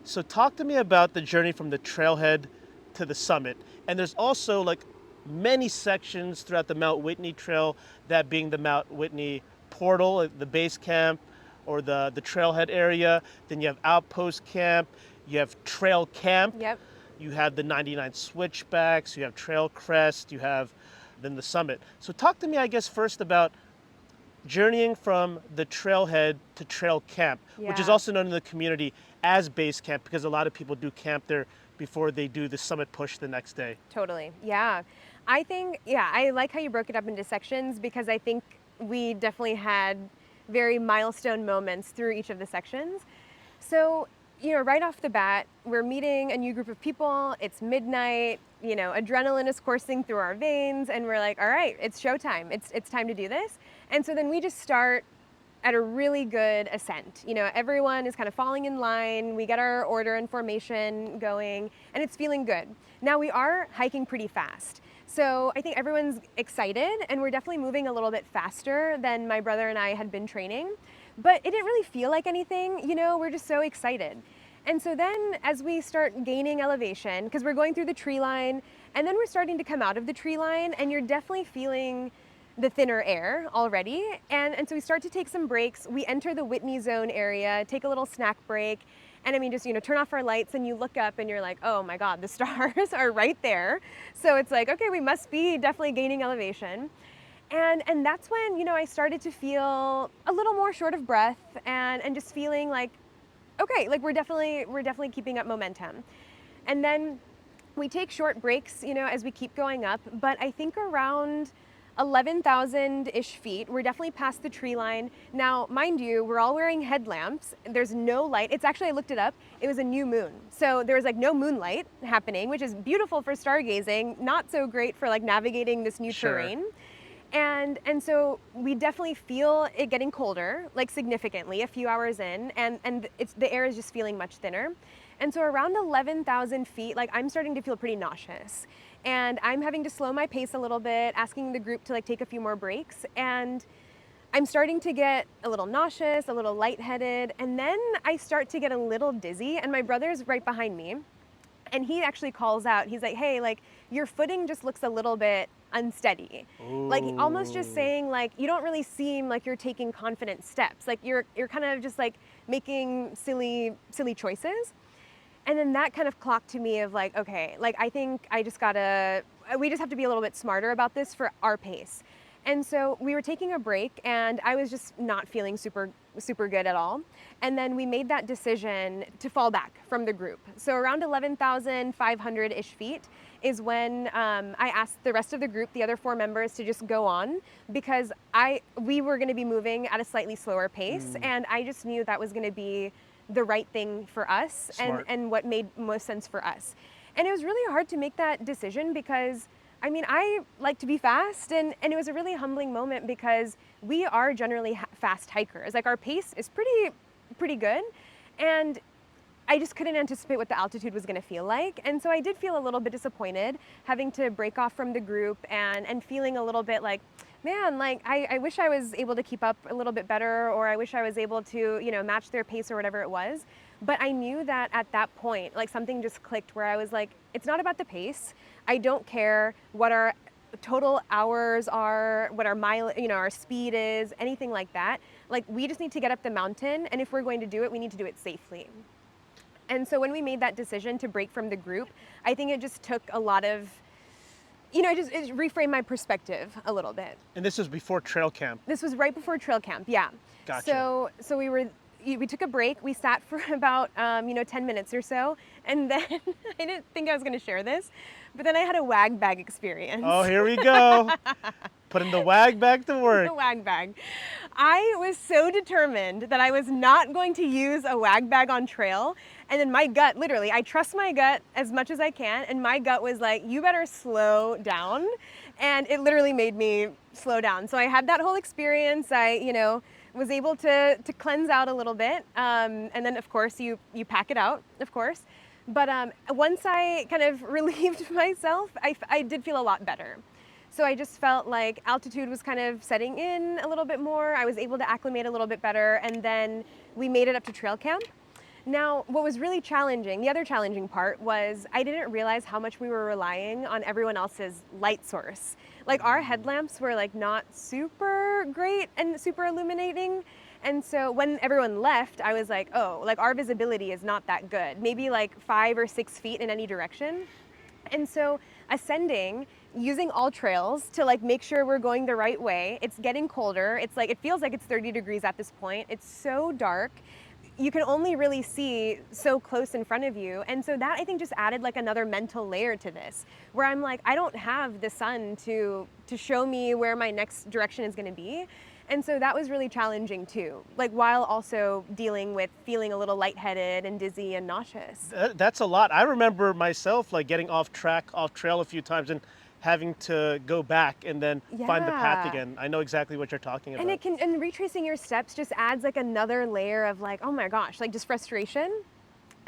So talk to me about the journey from the trailhead to the summit. And there's also like many sections throughout the Mount Whitney Trail, that being the Mount Whitney portal, the base camp, or the trailhead area. Then you have outpost camp, you have trail camp. Yep. You have the 99 switchbacks, you have trail crest, you have then the summit. So talk to me, I guess, first about journeying from the trailhead to trail camp, which is also known in the community as base camp, because a lot of people do camp there before they do the summit push the next day. Totally. Yeah. I think, I like how you broke it up into sections, because I think we definitely had very milestone moments through each of the sections. So, right off the bat, we're meeting a new group of people. It's midnight, adrenaline is coursing through our veins, and we're like, all right, it's showtime. It's time to do this. And so then we just start at a really good ascent. Everyone is kind of falling in line. We get our order and formation going, and it's feeling good. Now we are hiking pretty fast. So I think everyone's excited, and we're definitely moving a little bit faster than my brother and I had been training. But it didn't really feel like anything, we're just so excited. And so then as we start gaining elevation, because we're going through the tree line, and then we're starting to come out of the tree line, and you're definitely feeling the thinner air already. And so we start to take some breaks. We enter the Whitney zone area, take a little snack break, and just, turn off our lights, and you look up and you're like, oh my God, the stars are right there. So it's like, okay, we must be definitely gaining elevation. And that's when, I started to feel a little more short of breath and just feeling like, okay, like we're definitely keeping up momentum. And then we take short breaks, as we keep going up. But I think around 11,000-ish feet. We're definitely past the tree line. Now, mind you, we're all wearing headlamps. There's no light. It's actually, I looked it up, it was a new moon. So there was like no moonlight happening, which is beautiful for stargazing, not so great for like navigating this new terrain. And so we definitely feel it getting colder, like significantly, a few hours in, and the air is just feeling much thinner. And so around 11,000 feet, like I'm starting to feel pretty nauseous. And I'm having to slow my pace a little bit, asking the group to like take a few more breaks. And I'm starting to get a little nauseous, a little lightheaded, and then I start to get a little dizzy, and my brother's right behind me. And he actually calls out, he's like, hey, like your footing just looks a little bit unsteady. Ooh. Like almost just saying like, you don't really seem like you're taking confident steps. Like you're kind of just like making silly choices. And then that kind of clocked to me of like, okay, like I think we just have to be a little bit smarter about this for our pace. And so we were taking a break and I was just not feeling super good at all. And then we made that decision to fall back from the group. So around 11,500-ish feet is when I asked the rest of the group, the other 4 members, to just go on because we were gonna be moving at a slightly slower pace. And I just knew that was gonna be the right thing for us and what made most sense for us. And it was really hard to make that decision because, I mean, I like to be fast and it was a really humbling moment because we are generally fast hikers. Like our pace is pretty good. And I just couldn't anticipate what the altitude was gonna feel like. And so I did feel a little bit disappointed having to break off from the group and feeling a little bit like, man, like I wish I was able to keep up a little bit better, or I wish I was able to, you know, match their pace or whatever it was. But I knew that at that point, like something just clicked where I was like, it's not about the pace. I don't care what our total hours are, what our our speed is, anything like that. Like we just need to get up the mountain, and if we're going to do it, we need to do it safely. And so when we made that decision to break from the group, I think it just took a lot of, it reframed my perspective a little bit. And this was before trail camp? This was right before trail camp, yeah. Gotcha. So we took a break. We sat for about 10 minutes or so, and then I didn't think I was going to share this, but then I had a wag bag experience. Oh, here we go. Putting the wag bag to work. The wag bag. I was so determined that I was not going to use a wag bag on trail, and then my gut, literally, I trust my gut as much as I can, and my gut was like, you better slow down, and it literally made me slow down. So I had that whole experience. I was able to cleanse out a little bit, and then of course you pack it out, of course. But once I kind of relieved myself, I did feel a lot better. So I just felt like altitude was kind of setting in a little bit more. I was able to acclimate a little bit better, and then we made it up to trail camp. Now, what was really challenging, the other challenging part, was I didn't realize how much we were relying on everyone else's light source. Like our headlamps were like not super great and super illuminating. And so when everyone left, I was like, oh, like our visibility is not that good. Maybe like 5 or 6 feet in any direction. And so ascending, using all trails to like make sure we're going the right way. It's getting colder. It's like, it feels like it's 30 degrees at this point. It's so dark. You can only really see so close in front of you. And so that I think just added like another mental layer to this, where I'm like, I don't have the sun to show me where my next direction is gonna be. And so that was really challenging too, like while also dealing with feeling a little lightheaded and dizzy and nauseous. That's a lot. I remember myself like getting off trail a few times and having to go back and then find the path again. I know exactly what you're talking about. And retracing your steps just adds like another layer of like, oh my gosh, like just frustration.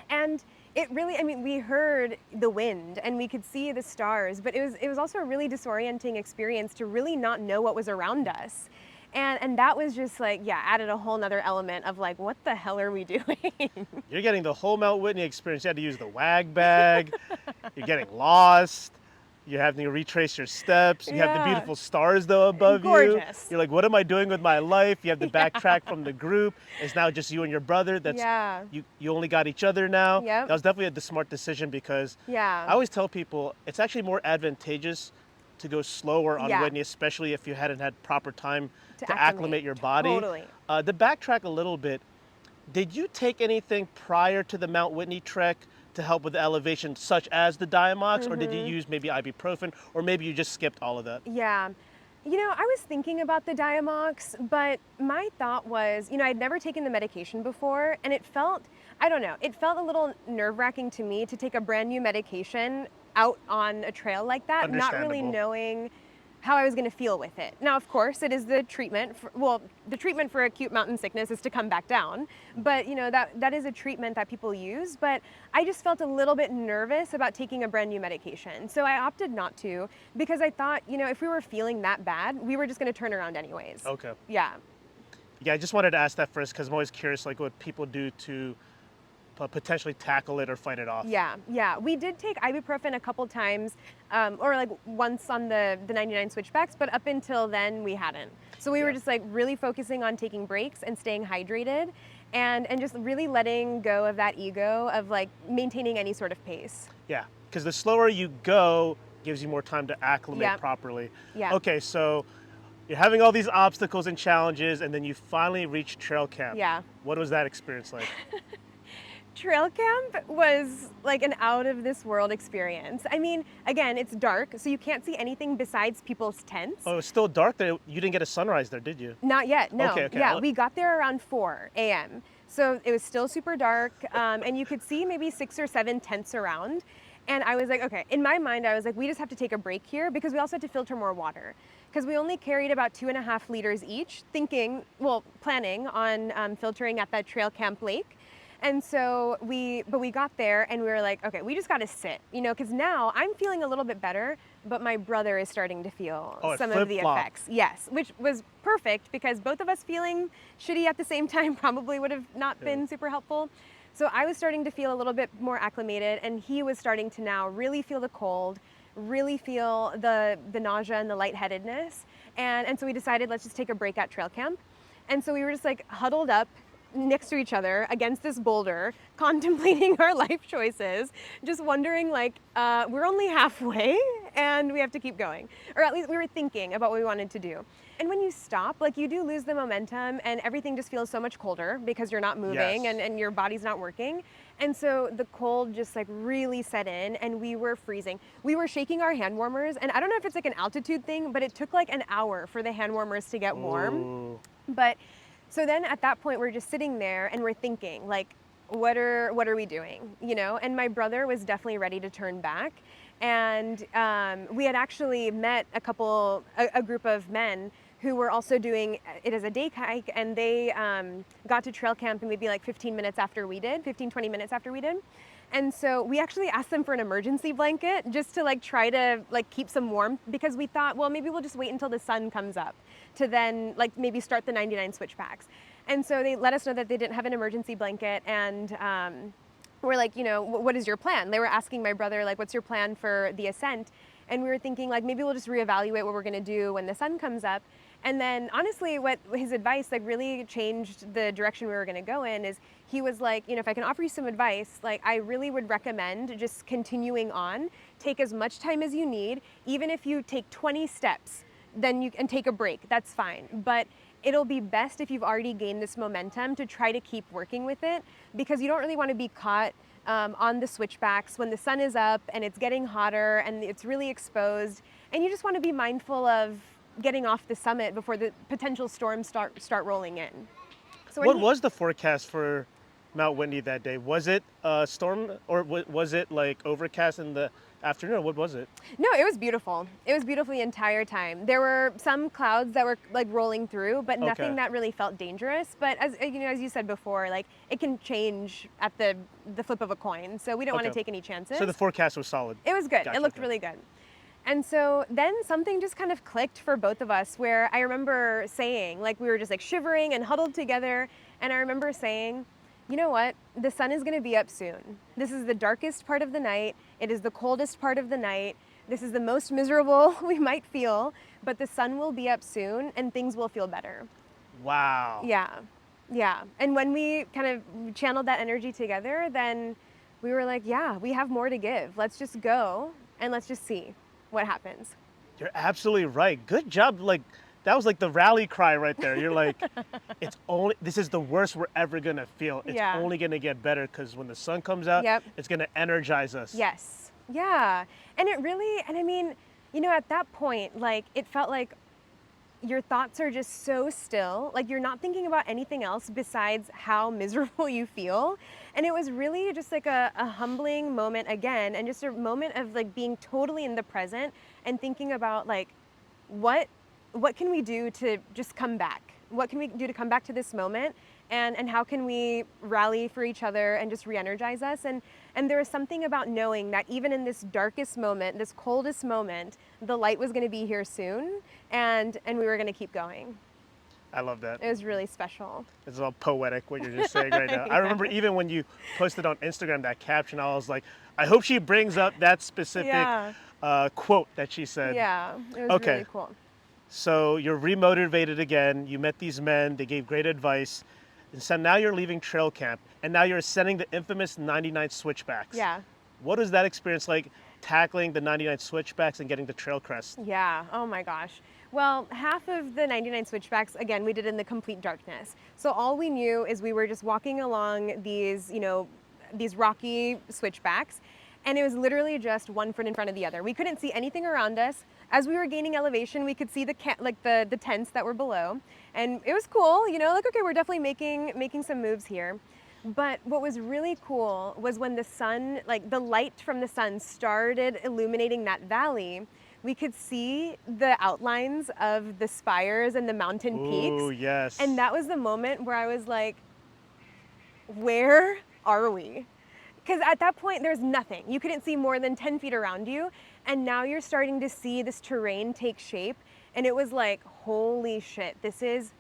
And it really, I mean, we heard the wind and we could see the stars, but it was also a really disorienting experience to really not know what was around us. And that was just like, yeah, added a whole nother element of like, what the hell are we doing? You're getting the whole Mount Whitney experience. You had to use the wag bag. You're getting lost. You're having to retrace your steps. You have the beautiful stars though above you. You're like, what am I doing with my life? You have to backtrack from the group. It's now just you and your brother. You only got each other now. That was definitely the smart decision because I always tell people it's actually more advantageous to go slower on Whitney, especially if you hadn't had proper time to acclimate your body. Totally. To backtrack a little bit, did you take anything prior to the Mount Whitney trek to help with the elevation, such as the Diamox, or did you use maybe ibuprofen, or maybe you just skipped all of that? Yeah. I was thinking about the Diamox, but my thought was, I'd never taken the medication before, and I don't know, it felt a little nerve-wracking to me to take a brand new medication out on a trail like that, not really knowing how I was going to feel with it. Now, of course, it is the treatment the treatment for acute mountain sickness is to come back down, but that is a treatment that people use, but I just felt a little bit nervous about taking a brand new medication. So I opted not to, because I thought, if we were feeling that bad, we were just going to turn around anyways. Okay. Yeah. Yeah, I just wanted to ask that first because I'm always curious, like, what people do to potentially tackle it or fight it off. Yeah. We did take ibuprofen a couple times, or like once on the 99 switchbacks, but up until then we hadn't. So we were just like really focusing on taking breaks and staying hydrated, and just really letting go of that ego of like maintaining any sort of pace. Yeah, because the slower you go gives you more time to acclimate properly. Yeah. Okay, so you're having all these obstacles and challenges, and then you finally reach trail camp. Yeah. What was that experience like? Trail camp was like an out of this world experience. I mean, again, it's dark, so you can't see anything besides people's tents. Oh, it was still dark there. You didn't get a sunrise there, did you? Not yet, no. Okay. Yeah, we got there around 4 a.m. So it was still super dark, and you could see maybe 6 or 7 tents around. And I was like, okay, in my mind, I was like, we just have to take a break here because we also had to filter more water. Because we only carried about 2.5 liters each, planning on filtering at that trail camp lake. And so we got there and we were like, okay, we just got to sit, because now I'm feeling a little bit better, but my brother is starting to feel some of the effects. Yes, which was perfect because both of us feeling shitty at the same time probably would have not been super helpful. So I was starting to feel a little bit more acclimated, and he was starting to now really feel the cold, really feel the nausea and the lightheadedness. And so we decided, let's just take a break at trail camp. And so we were just like huddled up next to each other against this boulder, contemplating our life choices, just wondering like, we're only halfway and we have to keep going. Or at least we were thinking about what we wanted to do. And when you stop, like you do lose the momentum and everything just feels so much colder because you're not moving and your body's not working. And so the cold just like really set in and we were freezing. We were shaking our hand warmers, and I don't know if it's like an altitude thing, but it took like an hour for the hand warmers to get warm. Ooh. But so then at that point, we're just sitting there and we're thinking, like, what are we doing, And my brother was definitely ready to turn back. And we had actually met a group of men who were also doing it as a day hike, and they got to trail camp in maybe like 20 minutes after we did. And so we actually asked them for an emergency blanket just to like try to like keep some warmth, because we thought, well, maybe we'll just wait until the sun comes up to then like maybe start the 99 switchbacks. And so they let us know that they didn't have an emergency blanket, and we're like, what is your plan? They were asking my brother, like, what's your plan for the ascent? And we were thinking like, maybe we'll just reevaluate what we're gonna do when the sun comes up. And then honestly, what his advice like really changed the direction we were gonna go in is he was like, if I can offer you some advice, like I really would recommend just continuing on, take as much time as you need, even if you take 20 steps, then you can take a break, that's fine. But it'll be best if you've already gained this momentum to try to keep working with it, because you don't really want to be caught on the switchbacks when the sun is up and it's getting hotter and it's really exposed, and you just want to be mindful of getting off the summit before the potential storms start rolling in. So what was the forecast for Mount Whitney that day? Was it a storm, or was it like overcast in the afternoon? What was it? No, it was beautiful. It was beautiful the entire time. There were some clouds that were like rolling through, but nothing that really felt dangerous. But as you said before, like it can change at the flip of a coin. So we don't want to take any chances. So the forecast was solid. It was good. Gotcha. It looked really good. And so then something just kind of clicked for both of us, where I remember saying, like, we were just like shivering and huddled together. And I remember saying, you know what? The sun is going to be up soon. This is the darkest part of the night. It is the coldest part of the night. This is the most miserable we might feel, but the sun will be up soon and things will feel better. Wow. Yeah. And when we kind of channeled that energy together, then we were like, yeah, we have more to give. Let's just go and let's just see what happens. You're absolutely right. Good job. Like, that was like the rally cry right there. You're like, this is the worst we're ever going to feel. It's only going to get better, because when the sun comes out, it's going to energize us. Yes. Yeah. And it really, and I mean, at that point, like, it felt like your thoughts are just so still. Like you're not thinking about anything else besides how miserable you feel. And it was really just like a humbling moment again, and just a moment of like being totally in the present and thinking about like, what can we do to just come back? What can we do to come back to this moment? And how can we rally for each other and just re-energize us? And there was something about knowing that even in this darkest moment, this coldest moment, the light was going to be here soon, and we were going to keep going. I love that. It was really special. It's all poetic what you're just saying right now. Yeah. I remember even when you posted on Instagram that caption, I was like, I hope she brings up that specific quote that she said. Yeah, it was really cool. So you're remotivated again. You met these men. They gave great advice. And so now you're leaving trail camp, and now you're ascending the infamous 99 switchbacks. Yeah. What is that experience like, tackling the 99 switchbacks and getting the trail crest? Yeah, oh my gosh. Well, half of the 99 switchbacks, again, we did in the complete darkness. So all we knew is we were just walking along these, these rocky switchbacks, and it was literally just one foot in front of the other. We couldn't see anything around us. As we were gaining elevation, we could see the tents that were below, and it was cool. Like, okay, we're definitely making some moves here. But what was really cool was when the sun, like the light from the sun, started illuminating that valley. We could see the outlines of the spires and the mountain peaks. Oh yes. And that was the moment where I was like, where are we? Because at that point, there's nothing. You couldn't see more than 10 feet around you. And now you're starting to see this terrain take shape. And it was like, holy shit, this is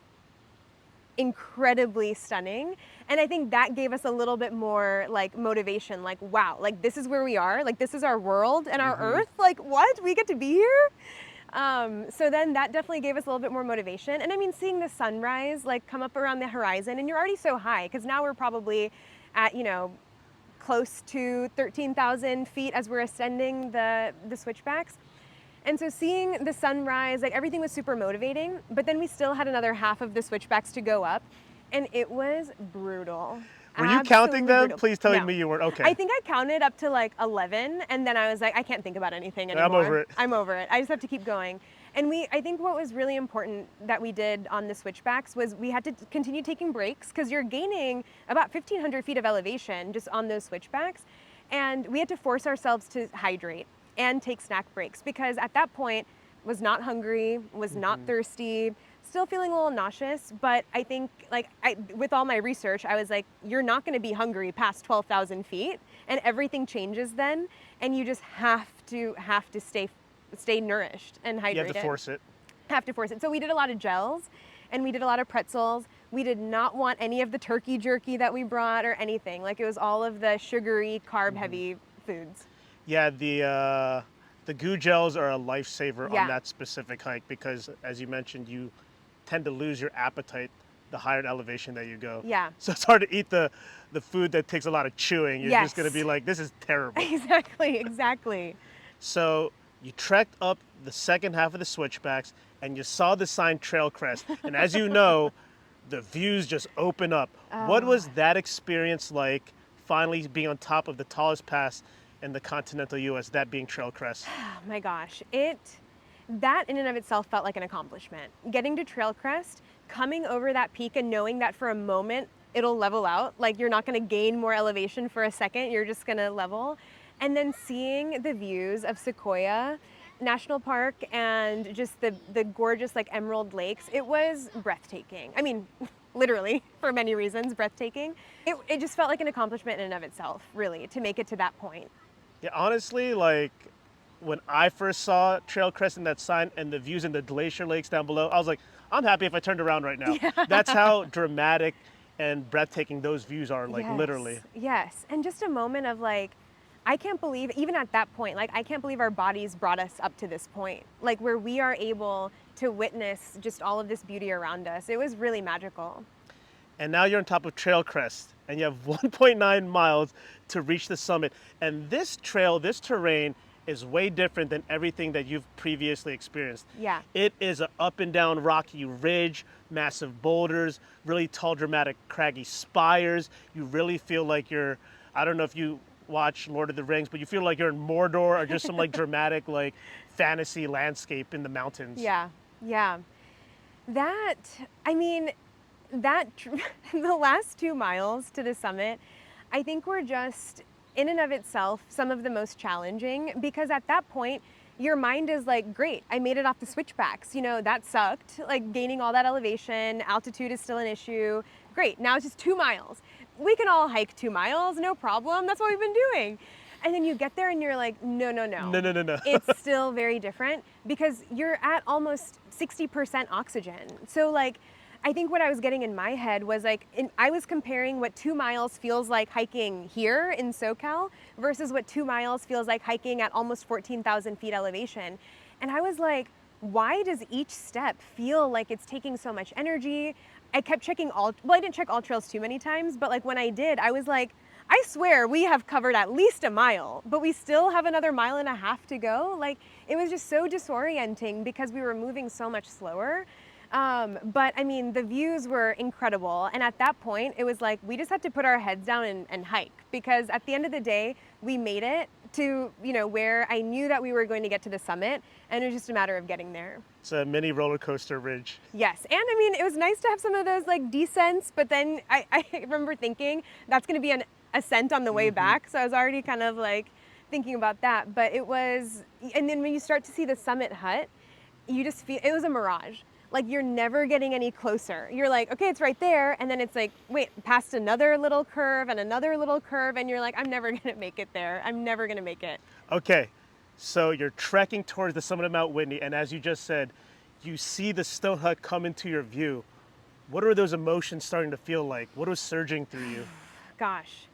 incredibly stunning. And I think that gave us a little bit more like motivation, like, wow, like this is where we are. Like this is our world and our earth. Like what? We get to be here? So then that definitely gave us a little bit more motivation. And I mean, seeing the sunrise like come up around the horizon, and you're already so high, because now we're probably at, close to 13,000 feet as we're ascending the switchbacks. And so seeing the sunrise, like everything was super motivating, but then we still had another half of the switchbacks to go up, and it was brutal. Were you counting them? Brutal. Please tell me you were. Okay. I think I counted up to like 11, and then I was like, I can't think about anything anymore. I'm over it. I'm over it. I just have to keep going. And I think what was really important that we did on the switchbacks was we had to continue taking breaks, because you're gaining about 1,500 feet of elevation just on those switchbacks. And we had to force ourselves to hydrate and take snack breaks, because at that point was not hungry, was not thirsty, still feeling a little nauseous. But I think with all my research, I was like, you're not gonna be hungry past 12,000 feet, and everything changes then. And you just have to stay nourished and hydrated. You have to force it. Have to force it. So we did a lot of gels, and we did a lot of pretzels. We did not want any of the turkey jerky that we brought or anything. Like it was all of the sugary, carb-heavy foods. Yeah, the goo gels are a lifesaver on that specific hike, because as you mentioned, you tend to lose your appetite the higher elevation that you go. Yeah. So it's hard to eat the food that takes a lot of chewing. You're just gonna be like, this is terrible. Exactly. So you trekked up the second half of the switchbacks, and you saw the sign Trail Crest. And as you know, the views just open up. Oh. What was that experience like, finally being on top of the tallest pass in the continental U.S., that being Trail Crest? Oh my gosh, that in and of itself felt like an accomplishment. Getting to Trail Crest, coming over that peak and knowing that for a moment it'll level out, like you're not gonna gain more elevation for a second, you're just gonna level. And then seeing the views of Sequoia National Park and just the gorgeous like emerald lakes, it was breathtaking. I mean, literally, for many reasons, breathtaking. It just felt like an accomplishment in and of itself, really, to make it to that point. Yeah, honestly, like when I first saw Trail Crest and that sign and the views in the glacier lakes down below, I was like, I'm happy if I turned around right now. Yeah. That's how dramatic and breathtaking those views are, like literally. Yes, and just a moment of like, I can't believe, even at that point, like I can't believe our bodies brought us up to this point, like where we are able to witness just all of this beauty around us. It was really magical. And now you're on top of Trail Crest, and you have 1.9 miles to reach the summit. And this trail, this terrain, is way different than everything that you've previously experienced. Yeah. It is an up and down rocky ridge, massive boulders, really tall, dramatic, craggy spires. You really feel like you're, I don't know if you watch Lord of the Rings, but you feel like you're in Mordor or just some like dramatic like fantasy landscape in the mountains. Yeah, yeah. That, I mean, the last 2 miles to the summit, I think were just, in and of itself, some of the most challenging, because at that point, your mind is like, great, I made it off the switchbacks. That sucked. Like gaining all that elevation, altitude is still an issue. Great, now it's just 2 miles. We can all hike 2 miles, no problem. That's what we've been doing. And then you get there and you're like, no, no, no. No, no, no, no. It's still very different because you're at almost 60% oxygen. So like, I think what I was getting in my head was like, I was comparing what 2 miles feels like hiking here in SoCal versus what 2 miles feels like hiking at almost 14,000 feet elevation. And I was like, why does each step feel like it's taking so much energy? I kept checking I didn't check all trails too many times, but like when I did, I was like, I swear we have covered at least a mile, but we still have another 1.5 miles to go. Like, it was just so disorienting because we were moving so much slower. But I mean, the views were incredible. And at that point, it was like, we just had to put our heads down and hike, because at the end of the day, we made it to, where I knew that we were going to get to the summit, and it was just a matter of getting there. It's a mini roller coaster ridge. Yes, and I mean, it was nice to have some of those like descents, but then I remember thinking that's gonna be an ascent on the way back. So I was already kind of like thinking about that, but it was, and then when you start to see the summit hut, you just feel, it was a mirage. Like you're never getting any closer. You're like, okay, it's right there. And then it's like, wait, past another little curve and another little curve. And you're like, I'm never gonna make it there. I'm never gonna make it. Okay, so you're trekking towards the summit of Mount Whitney. And as you just said, you see the stone hut come into your view. What are those emotions starting to feel like? What was surging through you? Gosh.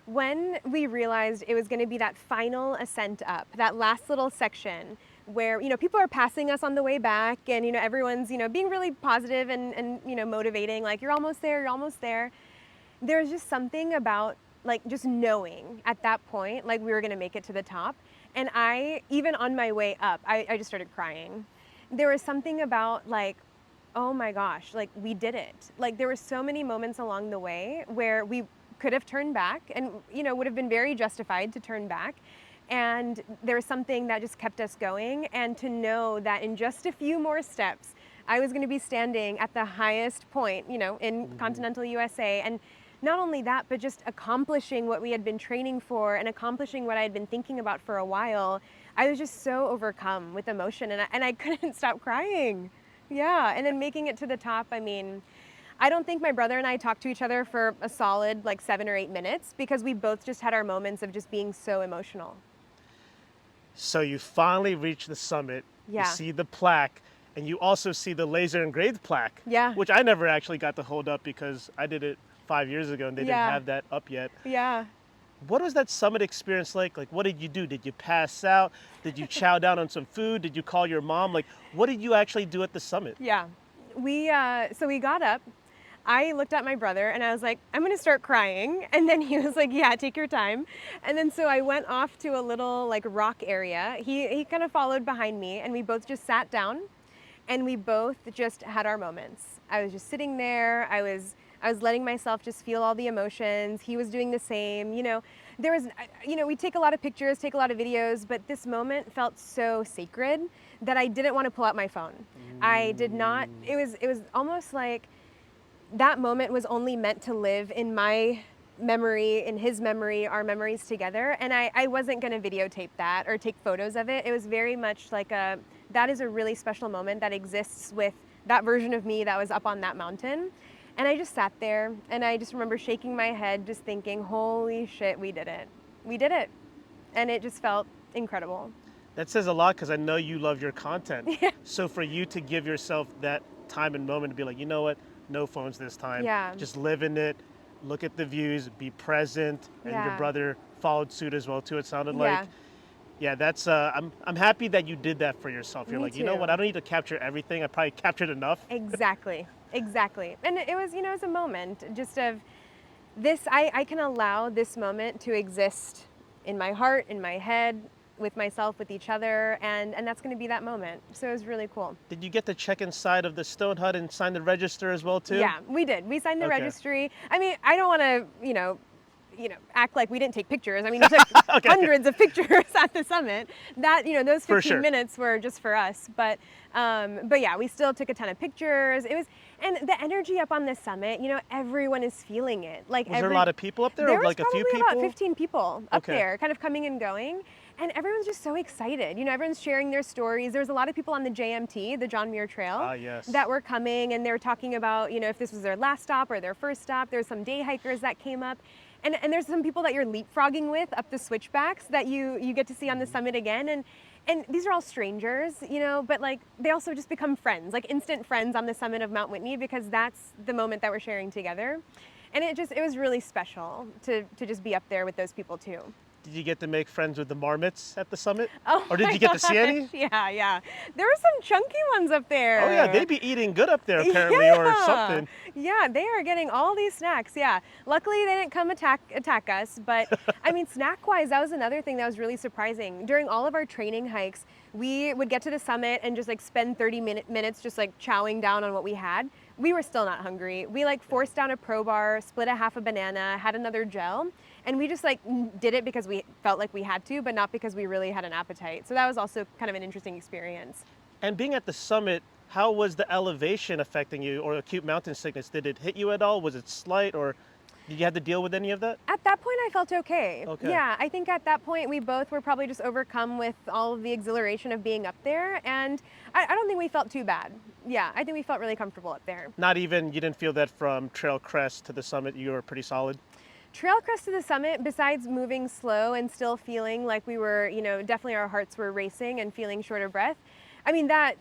When we realized it was going to be that final ascent up, that last little section where, people are passing us on the way back, and, everyone's, being really positive and motivating, like, you're almost there, you're almost there. There's just something about, like, just knowing at that point, like, we were going to make it to the top. And even on my way up, I just started crying. There was something about, like, oh my gosh, like, we did it. Like, there were so many moments along the way where we could have turned back and, would have been very justified to turn back. And there was something that just kept us going. And to know that in just a few more steps, I was going to be standing at the highest point, in continental USA. And not only that, but just accomplishing what we had been training for and accomplishing what I had been thinking about for a while. I was just so overcome with emotion, and I couldn't stop crying. Yeah, and then making it to the top, I mean, I don't think my brother and I talked to each other for a solid like 7 or 8 minutes, because we both just had our moments of just being so emotional. So you finally reach the summit. Yeah. You see the plaque, and you also see the laser engraved plaque. Yeah. Which I never actually got to hold up because I did it 5 years ago and they didn't have that up yet. Yeah. What was that summit experience like? Like, what did you do? Did you pass out? Did you chow down on some food? Did you call your mom? Like, what did you actually do at the summit? Yeah. So we got up. I looked at my brother and I was like, I'm gonna start crying. And then he was like, yeah, take your time. And then so I went off to a little like rock area. He kind of followed behind me, and we both just sat down and we both just had our moments. I was just sitting there. I was letting myself just feel all the emotions. He was doing the same. There was, we take a lot of pictures, take a lot of videos, but this moment felt so sacred that I didn't want to pull out my phone. I did not. It was almost like that moment was only meant to live in my memory, in his memory, our memories together. And I wasn't going to videotape that or take photos of it. It was very much like that is a really special moment that exists with that version of me that was up on that mountain. And I just sat there and I just remember shaking my head, just thinking, holy shit, we did it. We did it. And it just felt incredible. That says a lot, because I know you love your content. Yeah. So for you to give yourself that time and moment to be like, you know what, no phones this time. Yeah. Just live in it, look at the views, be present. And your brother followed suit as well too, it sounded like. Yeah, that's, I'm happy that you did that for yourself. You're like, you know what, I don't need to capture everything. I probably captured enough. Exactly. Exactly. And it was, it was a moment just of this, I can allow this moment to exist in my heart, in my head, with myself, with each other, and that's going to be that moment. So it was really cool. Did you get to check inside of the stone hut and sign the register as well too? Yeah, we did. We signed the registry. I mean, I don't want to, act like we didn't take pictures. I mean, we took hundreds of pictures at the summit. That, those 15 minutes were just for us. But yeah, we still took a ton of pictures. And the energy up on the summit, everyone is feeling it. Was there a lot of people up there? There was like a few people? about 15 people up there, kind of coming and going. And everyone's just so excited. Everyone's sharing their stories. There was a lot of people on the JMT, the John Muir Trail, that were coming, and they were talking about, if this was their last stop or their first stop. There's some day hikers that came up. And there's some people that you're leapfrogging with up the switchbacks that you get to see on the summit again. And these are all strangers, but like they also just become friends, like instant friends on the summit of Mount Whitney, because that's the moment that we're sharing together. And it was really special to just be up there with those people too. Did you get to make friends with the marmots at the summit? Oh, or did you get to see any? Yeah. There were some chunky ones up there. Oh yeah, they'd be eating good up there apparently, or something. Yeah, they are getting all these snacks. Yeah, luckily they didn't come attack us. But I mean, snack-wise, that was another thing that was really surprising. During all of our training hikes, we would get to the summit and just like spend 30 minutes just like chowing down on what we had. We were still not hungry. We like forced down a Pro Bar, split a half a banana, had another gel. And we just like did it because we felt like we had to, but not because we really had an appetite. So that was also kind of an interesting experience. And being at the summit, how was the elevation affecting you, or acute mountain sickness? Did it hit you at all? Was it slight, or did you have to deal with any of that? At that point, I felt okay. Yeah, I think at that point, we both were probably just overcome with all of the exhilaration of being up there. And I don't think we felt too bad. Yeah, I think we felt really comfortable up there. Not even, you didn't feel that from trail crest to the summit, you were pretty solid? Trail crest to the summit, besides moving slow and still feeling like we were, definitely our hearts were racing and feeling short of breath. I mean, that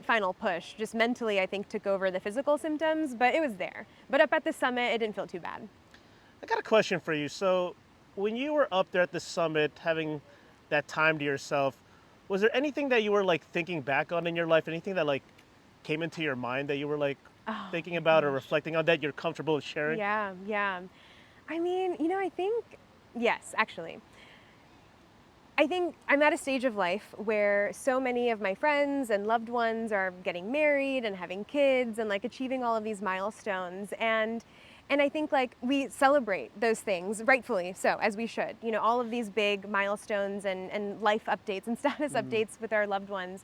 final push, just mentally, I think, took over the physical symptoms, but it was there. But up at the summit, it didn't feel too bad. I got a question for you. So when you were up there at the summit, having that time to yourself, was there anything that you were like thinking back on in your life? Anything that like came into your mind that you were like thinking about or reflecting on that you're comfortable with sharing? Yeah. I mean, I think, yes, actually. I think I'm at a stage of life where so many of my friends and loved ones are getting married and having kids and like achieving all of these milestones. And I think like we celebrate those things, rightfully so, as we should. All of these big milestones and life updates and status updates with our loved ones.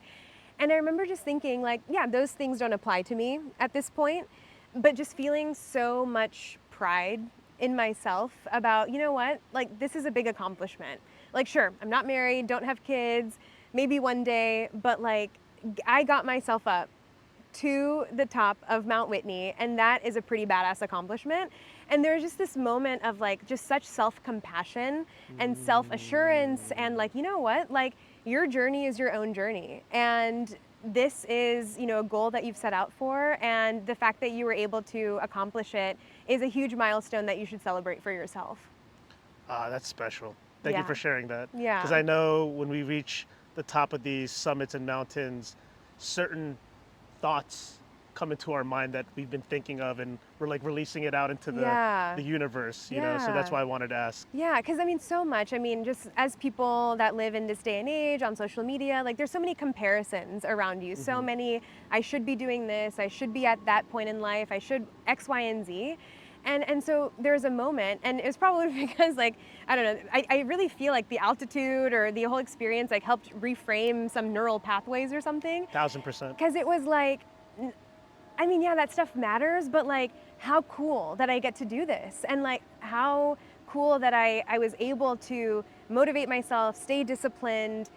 And I remember just thinking like, yeah, those things don't apply to me at this point, but just feeling so much pride in myself about, like this is a big accomplishment. Like, sure, I'm not married, don't have kids, maybe one day, but like I got myself up to the top of Mount Whitney, and that is a pretty badass accomplishment. And there's just this moment of like just such self-compassion and self-assurance and like, like your journey is your own journey. And this is, a goal that you've set out for, and the fact that you were able to accomplish it is a huge milestone that you should celebrate for yourself. That's special. Thank you for sharing that. Yeah. Because I know when we reach the top of these summits and mountains, certain thoughts come into our mind that we've been thinking of, and we're like releasing it out into the universe, so that's why I wanted to ask. Yeah, because I mean, so much. I mean, just as people that live in this day and age on social media, like there's so many comparisons around you, so many, I should be doing this, I should be at that point in life, I should X, Y, and Z. And so there's a moment, and it was probably because like, I don't know, I really feel like the altitude or the whole experience like helped reframe some neural pathways or something. 1000%. Because it was like, I mean, yeah, that stuff matters, but like how cool that I get to do this, and like how cool that I was able to motivate myself, stay disciplined,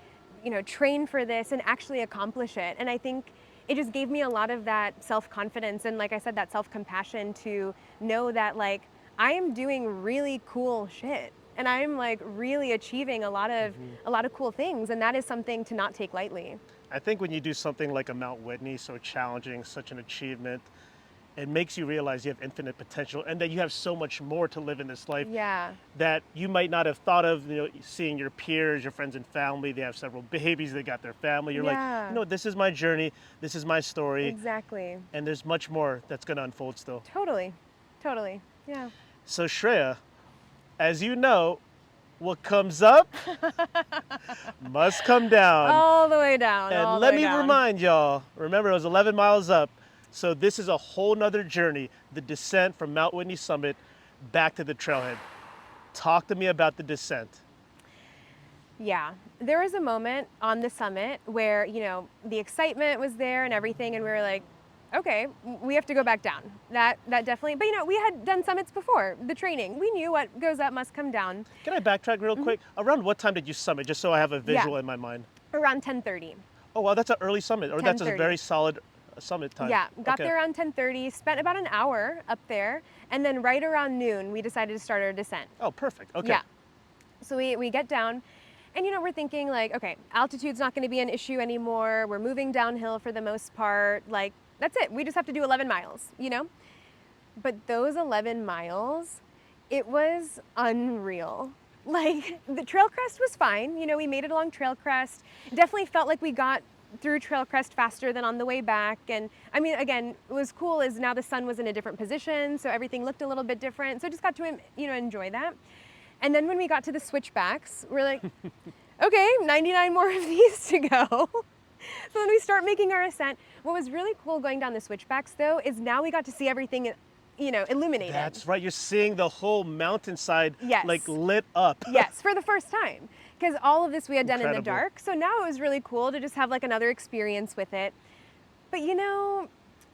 train for this and actually accomplish it. And I think it just gave me a lot of that self-confidence and, like I said, that self-compassion to know that like I am doing really cool shit and I'm like really achieving a lot of cool things, and that is something to not take lightly. I think when you do something like a Mount Whitney, so challenging, such an achievement, it makes you realize you have infinite potential and that you have so much more to live in this life that you might not have thought of, seeing your peers, your friends and family, they have several babies, they got their family. You're like, this is my journey, this is my story. Exactly. And there's much more that's going to unfold still. Totally. Yeah. So Shreya, as you know, what comes up must come down. All the way down. And let me remind y'all, remember it was 11 miles up. So this is a whole nother journey, the descent from Mount Whitney summit back to the trailhead. Talk to me about the descent. Yeah, there was a moment on the summit where, the excitement was there and everything, and we were like, okay, we have to go back down. That definitely, but we had done summits before, the training. We knew what goes up must come down. Can I backtrack real quick? Around what time did you summit, just so I have a visual in my mind? Around 10:30. Oh, wow, that's an early summit, or that's a very solid summit time. Yeah, got there around 10:30, spent about an hour up there, and then right around noon, we decided to start our descent. Oh, perfect, okay. Yeah, so we get down, and we're thinking like, okay, altitude's not gonna be an issue anymore, we're moving downhill for the most part, like, that's it, we just have to do 11 miles, But those 11 miles, it was unreal. Like, the trail crest was fine, we made it along trail crest, definitely felt like we got through trail crest faster than on the way back. And I mean, again, what was cool is now the sun was in a different position, so everything looked a little bit different, so I just got to enjoy that. And then when we got to the switchbacks, we're like, okay, 99 more of these to go. So then we start making our ascent. What was really cool going down the switchbacks, though, is now we got to see everything, illuminated. That's right. You're seeing the whole mountainside, yes, like, lit up. Yes, for the first time. Because all of this we had done in the dark. So now it was really cool to just have, like, another experience with it. But,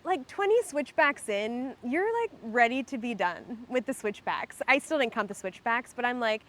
like 20 switchbacks in, you're, like, ready to be done with the switchbacks. I still didn't count the switchbacks, but I'm like,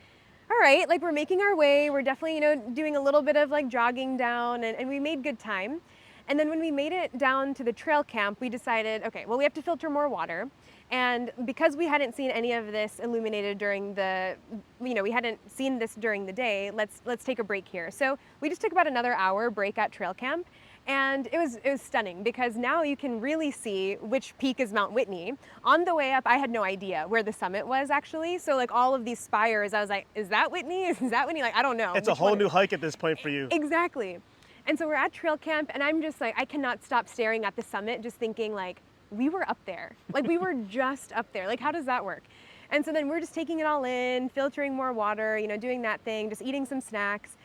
all right, like, we're making our way. We're definitely, doing a little bit of, like, jogging down, and we made good time. And then when we made it down to the trail camp, we decided, okay, well, we have to filter more water. And because we hadn't seen any of this illuminated during the, we hadn't seen this during the day, let's take a break here. So we just took about another hour break at trail camp. And it was stunning because now you can really see which peak is Mount Whitney. On the way up, I had no idea where the summit was actually. So like all of these spires, I was like, is that Whitney? Is that Whitney? Like, I don't know. It's a whole new hike at this point for you. Exactly. And so we're at trail camp and I'm just like, I cannot stop staring at the summit, just thinking like, we were up there. Like we were just up there. Like, how does that work? And so then we're just taking it all in, filtering more water, doing that thing, just eating some snacks.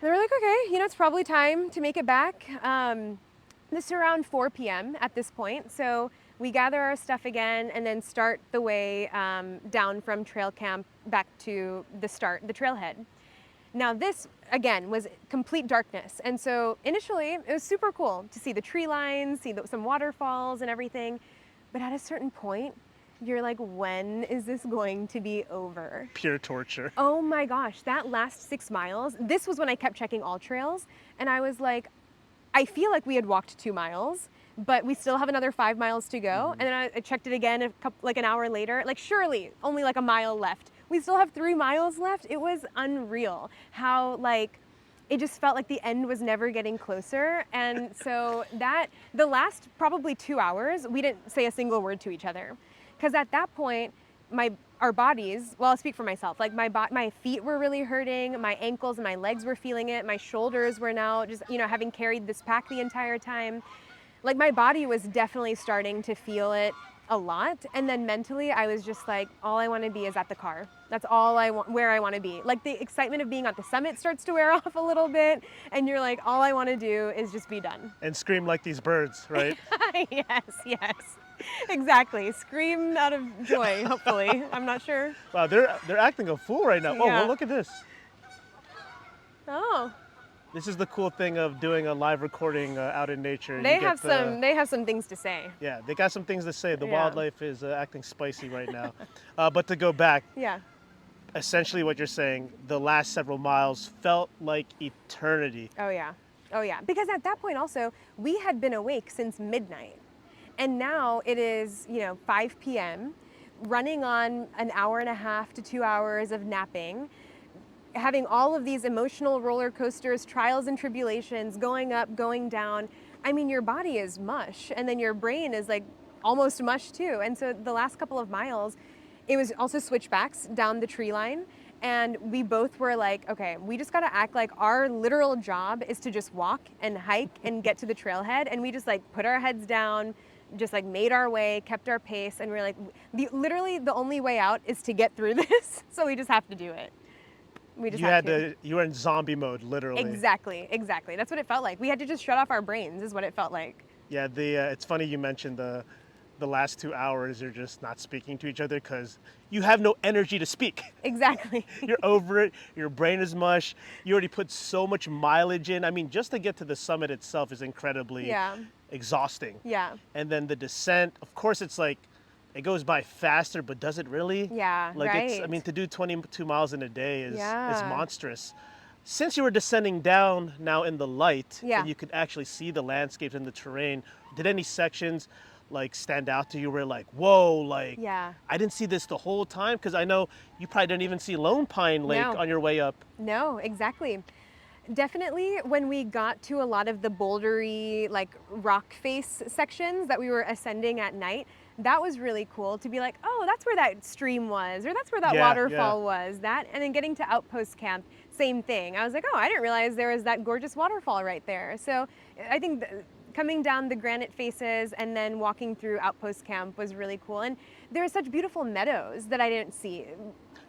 And we're like, okay, it's probably time to make it back. This is around 4 p.m. at this point. So we gather our stuff again and then start the way down from trail camp back to the trailhead. Now this, again, was complete darkness. And so initially it was super cool to see the tree lines, see some waterfalls and everything. But at a certain point, you're like, when is this going to be over? Pure torture. Oh my gosh, that last 6 miles, this was when I kept checking all trails. And I was like, I feel like we had walked 2 miles, but we still have another 5 miles to go. Mm-hmm. And then I checked it again like an hour later, like surely only like a mile left. We still have 3 miles left. It was unreal how like, it just felt like the end was never getting closer. And so the last probably 2 hours, we didn't say a single word to each other. Because at that point, our bodies, well, I'll speak for myself, like my feet were really hurting, my ankles and my legs were feeling it, my shoulders were now just, having carried this pack the entire time. Like my body was definitely starting to feel it a lot. And then mentally, I was just like, all I want to be is at the car. That's all where I want to be. Like the excitement of being at the summit starts to wear off a little bit. And you're like, all I want to do is just be done. And scream like these birds, right? Yes. Exactly. Scream out of joy, hopefully. I'm not sure. Wow, they're acting a fool right now. Yeah. Oh, well, look at this. Oh. This is the cool thing of doing a live recording out in nature. They have some things to say. Yeah, they got some things to say. The wildlife is acting spicy right now. But to go back. Yeah. Essentially what you're saying, the last several miles felt like eternity. Oh yeah. Because at that point also, we had been awake since midnight. And now it is, 5 p.m., running on an hour and a half to 2 hours of napping, having all of these emotional roller coasters, trials and tribulations, going up, going down. I mean, your body is mush, and then your brain is like almost mush too. And so the last couple of miles, it was also switchbacks down the tree line. And we both were like, okay, we just gotta act like our literal job is to just walk and hike and get to the trailhead. And we just like put our heads down, just like made our way, kept our pace, and we're like, literally the only way out is to get through this, so we just have to do it. We just you were in zombie mode, literally. Exactly. That's what it felt like. We had to just shut off our brains, is what it felt like. Yeah, it's funny you mentioned the the last 2 hours you're just not speaking to each other because you have no energy to speak. Exactly. You're over it. Your brain is mush. You already put so much mileage in. I mean, just to get to the summit itself is incredibly exhausting. Yeah. And then the descent, of course, it's like it goes by faster, but does it really? Yeah, Like right. it's, I mean, to do 22 miles in a day is Yeah. monstrous. Since you were descending down now in the light, and you could actually see the landscapes and the terrain, did any sections like stand out to you where like, whoa, like I didn't see this the whole time? Because I know you probably didn't even see Lone Pine Lake on your way up. No, exactly. Definitely when we got to a lot of the bouldery, like rock face sections that we were ascending at night, that was really cool to be like, oh, that's where that stream was, or that's where that waterfall was. And then getting to Outpost Camp, same thing. I was like, oh, I didn't realize there was that gorgeous waterfall right there. So I think coming down the granite faces and then walking through Outpost Camp was really cool. And there were such beautiful meadows that I didn't see.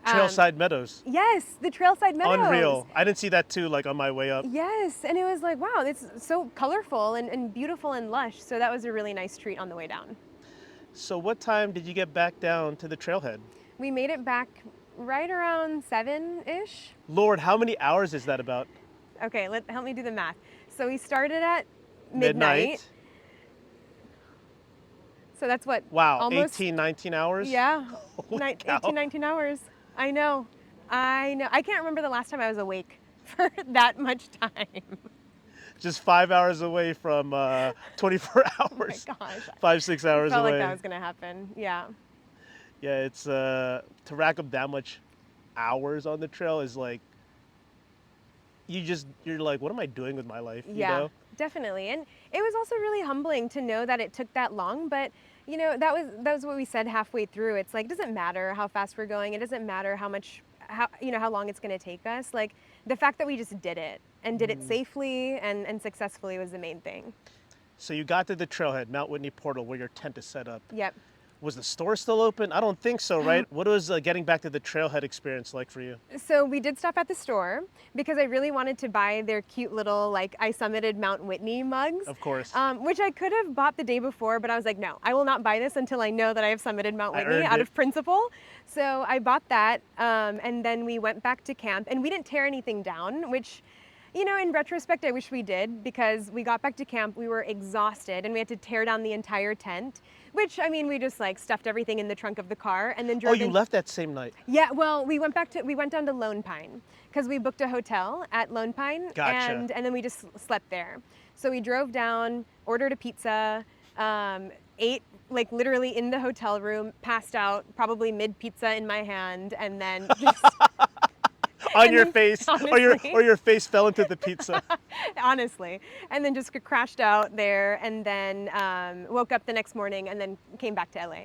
Trailside meadows. Yes, the trailside meadows. Unreal. I didn't see that too, like on my way up. Yes, and it was like, wow, it's so colorful and beautiful and lush. So that was a really nice treat on the way down. So what time did you get back down to the trailhead? We made it back right around 7-ish. Lord, how many hours is that about? Okay, help me do the math. So we started at midnight. So that's what? Wow, almost 18, 19 hours? Yeah, 18, 19 hours. I know. I can't remember the last time I was awake for that much time. Just 5 hours away from 24 hours. Oh my gosh. 5, 6 hours felt away. like that was gonna happen. Yeah. Yeah, it's to rack up that much hours on the trail is like you're like, what am I doing with my life? You know? Definitely. And it was also really humbling to know that it took that long, but you know, that was what we said halfway through. It's like, it doesn't matter how fast we're going. It doesn't matter how long it's going to take us. Like the fact that we just did it and did it safely and successfully was the main thing. So you got to the trailhead, Mount Whitney portal, where your tent is set up. Yep. Was the store still open? I don't think so, right? What was getting back to the trailhead experience like for you? So we did stop at the store because I really wanted to buy their cute little, like, I summited Mount Whitney mugs. Of course. Which I could have bought the day before, but I was like, no, I will not buy this until I know that I have summited Mount Whitney out of principle. So I bought that, and then we went back to camp, and we didn't tear anything down, which, you know, in retrospect, I wish we did, because we got back to camp, we were exhausted, and we had to tear down the entire tent, which, I mean, we just like stuffed everything in the trunk of the car and then drove. Oh, you left that same night? Yeah, well, we went down to Lone Pine because we booked a hotel at Lone Pine. Gotcha. And then we just slept there. So we drove down, ordered a pizza, ate like literally in the hotel room, passed out, probably mid-pizza in my hand, and then just... on your face, or your face fell into the pizza. Honestly. And then just crashed out there, and then woke up the next morning and then came back to LA.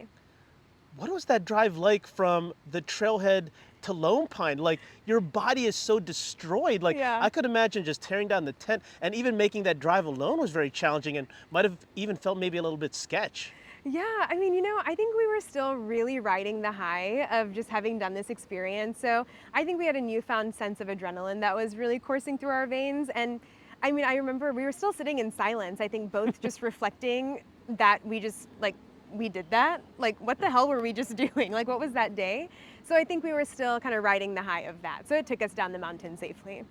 What was that drive like from the trailhead to Lone Pine? Like, your body is so destroyed. Like, I could imagine just tearing down the tent, and even making that drive alone was very challenging and might have even felt maybe a little bit sketch. Yeah, I mean, you know, I think we were still really riding the high of just having done this experience. So I think we had a newfound sense of adrenaline that was really coursing through our veins. And I mean, I remember we were still sitting in silence, I think both just reflecting that we just, like, we did that. Like, what the hell were we just doing? Like, what was that day? So I think we were still kind of riding the high of that. So it took us down the mountain safely.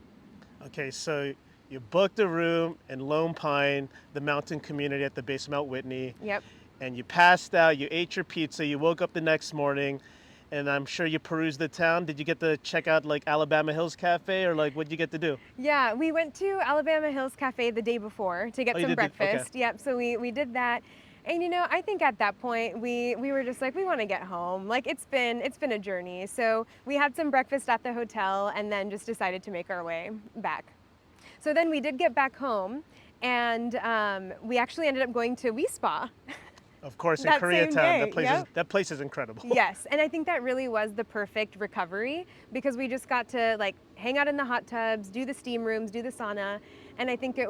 Okay, so you booked a room in Lone Pine, the mountain community at the base of Mount Whitney. Yep. And you passed out, you ate your pizza, you woke up the next morning, and I'm sure you perused the town. Did you get to check out like Alabama Hills Cafe, or like what'd you get to do? Yeah, we went to Alabama Hills Cafe the day before to get some breakfast. Okay. Yep, so we did that. And you know, I think at that point we were just like, we want to get home. Like it's been a journey. So we had some breakfast at the hotel and then just decided to make our way back. So then we did get back home, and we actually ended up going to Spa. Of course, in Koreatown, that place is incredible. Yes, and I think that really was the perfect recovery, because we just got to like hang out in the hot tubs, do the steam rooms, do the sauna, and I think it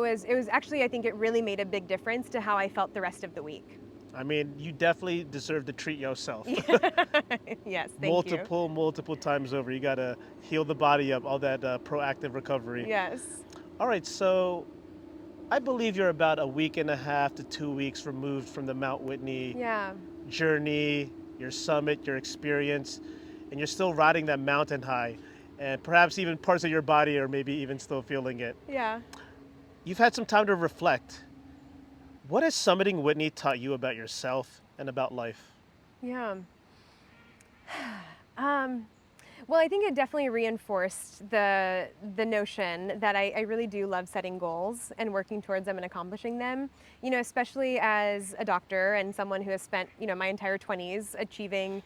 really made a big difference to how I felt the rest of the week. I mean, you definitely deserve to treat yourself. Yes, thank you. Multiple times over. You got to heal the body up, all that proactive recovery. Yes. All right, so I believe you're about a week and a half to 2 weeks removed from the Mount Whitney journey, your summit, your experience, and you're still riding that mountain high. And perhaps even parts of your body are maybe even still feeling it. Yeah. You've had some time to reflect. What has summiting Whitney taught you about yourself and about life? Yeah. Well, I think it definitely reinforced the notion that I really do love setting goals and working towards them and accomplishing them. You know, especially as a doctor and someone who has spent, you know, my entire 20s achieving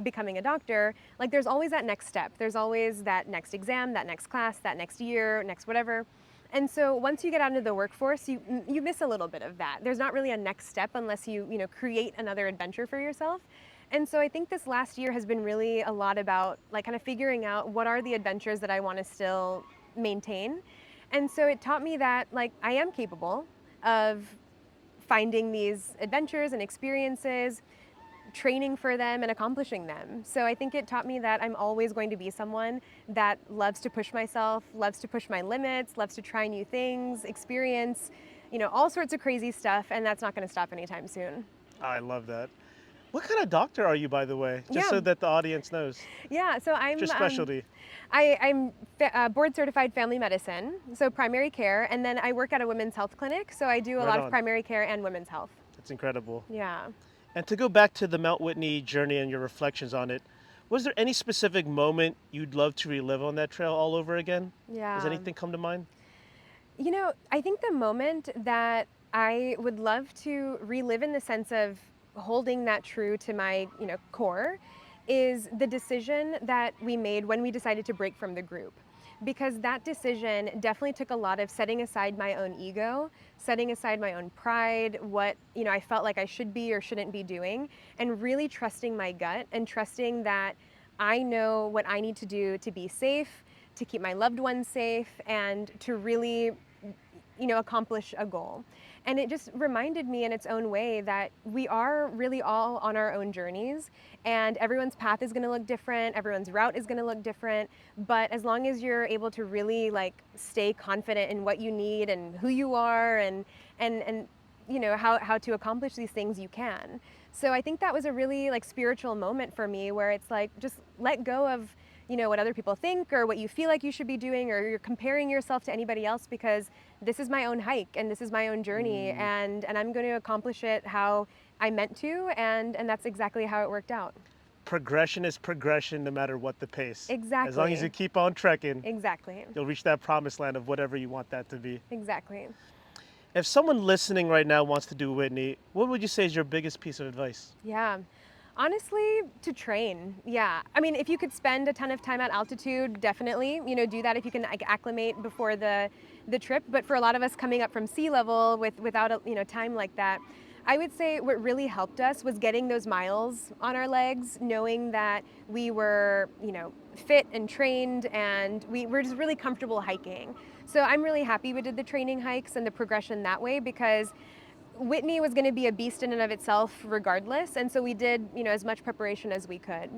becoming a doctor. Like, there's always that next step. There's always that next exam, that next class, that next year, next whatever. And so once you get out into the workforce, you miss a little bit of that. There's not really a next step unless you know, create another adventure for yourself. And so I think this last year has been really a lot about like kind of figuring out what are the adventures that I want to still maintain. And so it taught me that like I am capable of finding these adventures and experiences, training for them and accomplishing them. So I think it taught me that I'm always going to be someone that loves to push myself, loves to push my limits, loves to try new things, experience, you know, all sorts of crazy stuff, and that's not going to stop anytime soon. I love that. What kind of doctor are you, by the way? Just Yeah. so that the audience knows. Yeah, so I'm What's your specialty? I'm board certified family medicine, so primary care, and then I work at a women's health clinic, so I do a Right lot on. of primary care and women's health. That's incredible. Yeah. And to go back to the Mount Whitney journey and your reflections on it, was there any specific moment you'd love to relive on that trail all over again? Yeah. Does anything come to mind? You know, I think the moment that I would love to relive in the sense of holding that true to my, you know, core is the decision that we made when we decided to break from the group. Because that decision definitely took a lot of setting aside my own ego, setting aside my own pride, what, you know, I felt like I should be or shouldn't be doing, and really trusting my gut and trusting that I know what I need to do to be safe, to keep my loved ones safe, and to really, you know, accomplish a goal. And it just reminded me in its own way that we are really all on our own journeys, and everyone's path is going to look different, everyone's route is going to look different, but as long as you're able to really like stay confident in what you need and who you are and you know how to accomplish these things, you can. So I think that was a really like spiritual moment for me where it's like just let go of, you know, what other people think or what you feel like you should be doing, or you're comparing yourself to anybody else, because this is my own hike and this is my own journey, and I'm going to accomplish it how I meant to, and that's exactly how it worked out. Progression is progression no matter what the pace. Exactly. As long as you keep on trekking, Exactly. you'll reach that promised land of whatever you want that to be. Exactly. If someone listening right now wants to do Whitney, what would you say is your biggest piece of advice? Yeah. Honestly, to train. Yeah. I mean, if you could spend a ton of time at altitude, definitely, you know, do that if you can like acclimate before the trip. But for a lot of us coming up from sea level without a, you know, time like that, I would say what really helped us was getting those miles on our legs, knowing that we were, you know, fit and trained, and we were just really comfortable hiking. So I'm really happy we did the training hikes and the progression that way, because Whitney was going to be a beast in and of itself regardless, and so we did, you know, as much preparation as we could.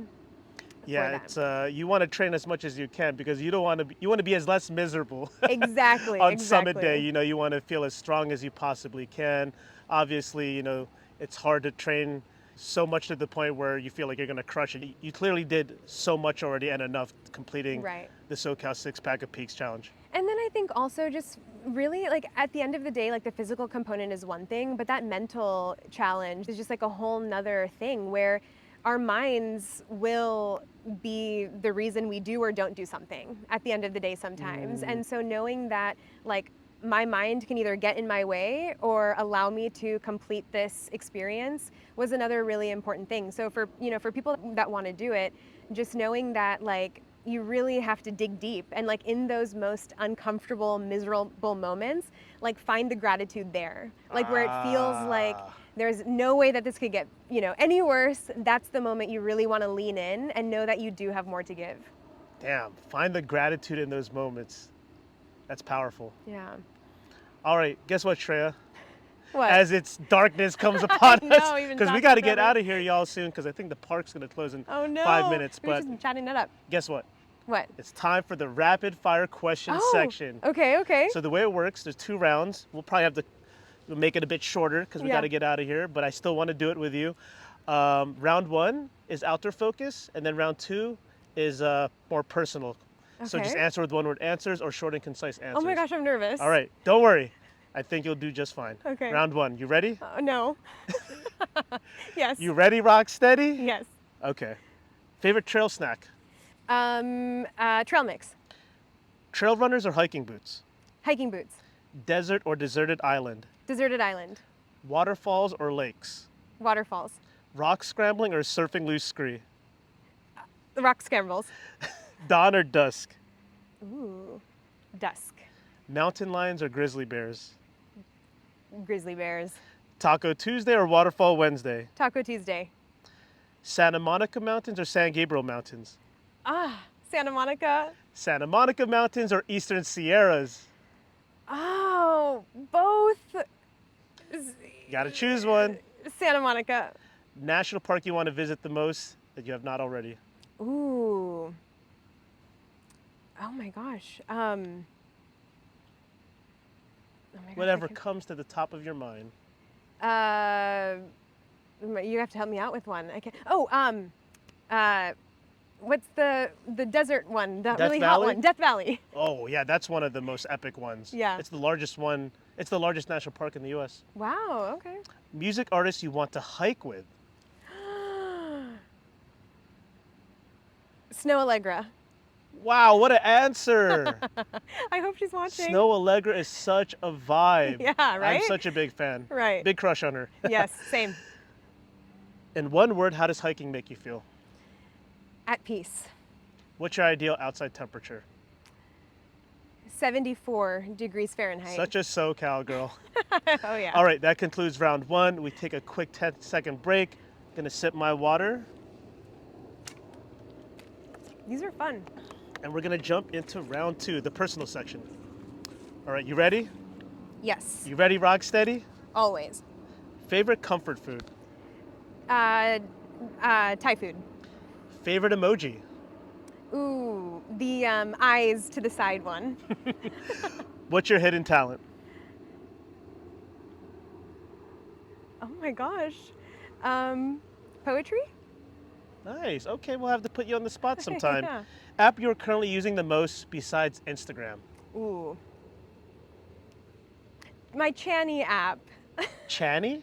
Yeah, it's you want to train as much as you can, because you don't want to you want to be as less miserable. Exactly. On exactly. summit day, you know, you want to feel as strong as you possibly can. Obviously, you know, it's hard to train so much to the point where you feel like you're going to crush it. You clearly did so much already and enough completing Right. the SoCal 6-Pack of Peaks challenge. And then I think also just really like at the end of the day, like the physical component is one thing, but that mental challenge is just like a whole nother thing where our minds will be the reason we do or don't do something at the end of the day sometimes. And so knowing that like my mind can either get in my way or allow me to complete this experience was another really important thing. So for, you know, for people that want to do it, just knowing that like you really have to dig deep, and like in those most uncomfortable, miserable moments, like find the gratitude there, like where it feels like there's no way that this could get, you know, any worse. That's the moment you really want to lean in and know that you do have more to give. Damn, find the gratitude in those moments. That's powerful. Yeah. All right, guess what, Shreya? What? As its darkness comes upon I know, us, we've been because we talking got to get forever. out of here, y'all, soon, because I think the park's going to close in Oh no. 5 minutes. We're But just chatting it up. guess what? What? It's time for the rapid fire question section. Okay, okay. So the way it works, there's 2 rounds. We'll probably have to make it a bit shorter because we got to get out of here, but I still want to do it with you. Round one is outdoor focus, and then round two is more personal. So just Okay. answer with one word answers or short and concise Oh answers. my gosh, I'm nervous. All right, don't worry. I think you'll do just fine. Okay. Round one, you ready? No. Yes. You ready, Rocksteady? Yes. Okay. Favorite trail snack? Trail mix. Trail runners or hiking boots? Hiking boots. Desert or deserted island? Deserted island. Waterfalls or lakes? Waterfalls. Rock scrambling or surfing loose scree? The rock scrambles. Dawn or dusk? Ooh. Dusk. Mountain lions or grizzly bears? Grizzly bears. Taco Tuesday or Waterfall Wednesday? Taco Tuesday. Santa Monica Mountains or San Gabriel Mountains? Santa Monica. Santa Monica Mountains or Eastern Sierras? Oh, both. You gotta choose one. Santa Monica. National park you want to visit the most that you have not already? Ooh. Oh my gosh. Oh my gosh, Whatever comes to the top of your mind. You have to help me out with one. I can't. Oh, what's the desert one? The Death really hot Valley? one. Death Valley. Oh yeah, that's one of the most epic ones. Yeah. It's the largest one. It's the largest national park in the U.S. Wow. Okay. Music artists you want to hike with? Snow Allegra. Wow, what an answer! I hope she's watching. Snow Allegra is such a vibe. Yeah, right? I'm such a big fan. Right. Big crush on her. Yes, same. In one word, how does hiking make you feel? At peace. What's your ideal outside temperature? 74 degrees Fahrenheit. Such a SoCal girl. Oh yeah. All right, that concludes round one. We take a quick 10-second break. Gonna sip my water. These are fun. And we're gonna jump into round two, the personal section. All right, you ready? Yes. You ready, Rocksteady? Always. Favorite comfort food? Thai food. Favorite emoji? Ooh, the eyes to the side one. What's your hidden talent? Oh my gosh. Poetry? Nice. Okay, we'll have to put you on the spot sometime. Yeah. App you're currently using the most besides Instagram? Ooh. My Chani app. Chani?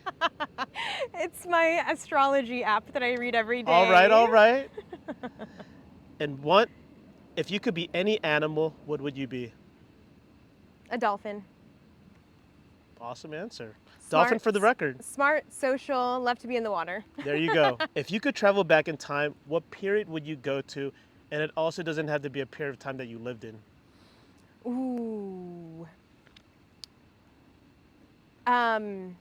It's my astrology app that I read every day. All right, all right. And what, if you could be any animal, what would you be? A dolphin. Awesome answer. Smart, Dolphin for the record. Smart, social, love to be in the water. There you go. If you could travel back in time, what period would you go to? And it also doesn't have to be a period of time that you lived in. Ooh. The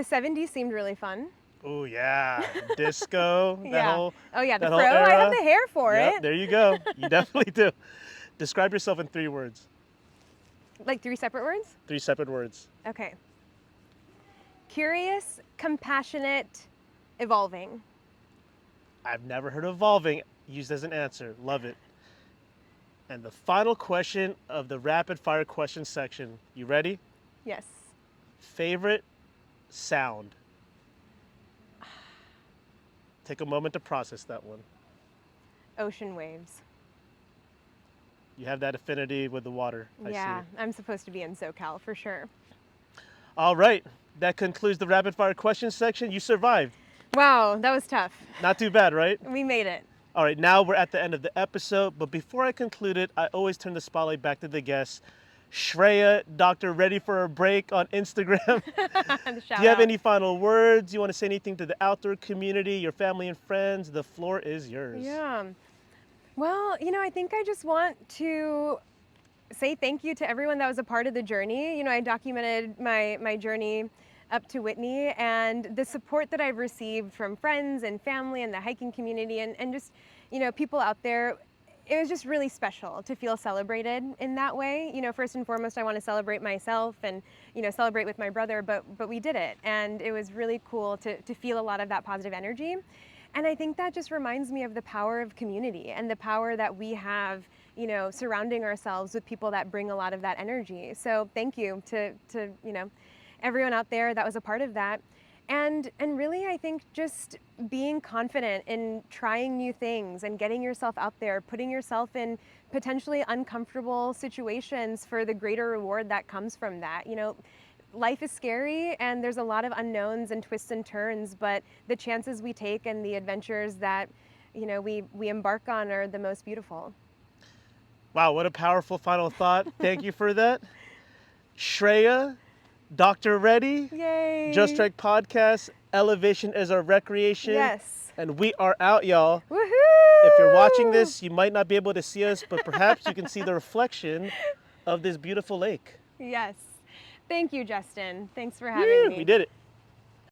70s seemed really fun. Oh yeah, disco. Yeah. Whole, Oh yeah, the that fro. whole I era. have the hair for Yep, it. there you go. You definitely do. Describe yourself in 3 words. Like 3 separate words? 3 separate words. Okay. Curious, compassionate, evolving. I've never heard evolving used as an answer. Love it. And the final question of the rapid fire question section. You ready? Yes. Favorite sound? Take a moment to process that one. Ocean waves. You have that affinity with the water. Yeah, I see. I'm supposed to be in SoCal for sure. All right. That concludes the rapid fire question section. You survived. Wow, that was tough. Not too bad, right? We made it. All right, now we're at the end of the episode, but before I conclude it, I always turn the spotlight back to the guests. Shreya, Dr. Ready for a Break on Instagram. Do you have any final words? You want to say anything to the outdoor community, your family and friends? The floor is yours. Yeah. Well, I think I just want to say thank you to everyone that was a part of the journey. I documented my journey up to Whitney, and the support that I've received from friends and family and the hiking community and just, people out there. It was just really special to feel celebrated in that way. First and foremost, I want to celebrate myself and, celebrate with my brother, but we did it. And it was really cool to feel a lot of that positive energy. And I think that just reminds me of the power of community and the power that we have, surrounding ourselves with people that bring a lot of that energy. So thank you to everyone out there that was a part of that. And really, I think just being confident in trying new things and getting yourself out there, putting yourself in potentially uncomfortable situations for the greater reward that comes from that. You know, life is scary and there's a lot of unknowns and twists and turns, but the chances we take and the adventures that, you know, we embark on are the most beautiful. Wow, what a powerful final thought. Thank you for that. Shreya, Dr. Reddy, Yay! Just Strike Podcast, Elevation is our recreation. Yes. And we are out, y'all. Woohoo! If you're watching this, you might not be able to see us, but perhaps you can see the reflection of this beautiful lake. Yes. Thank you, Justin. Thanks for having me. We did it.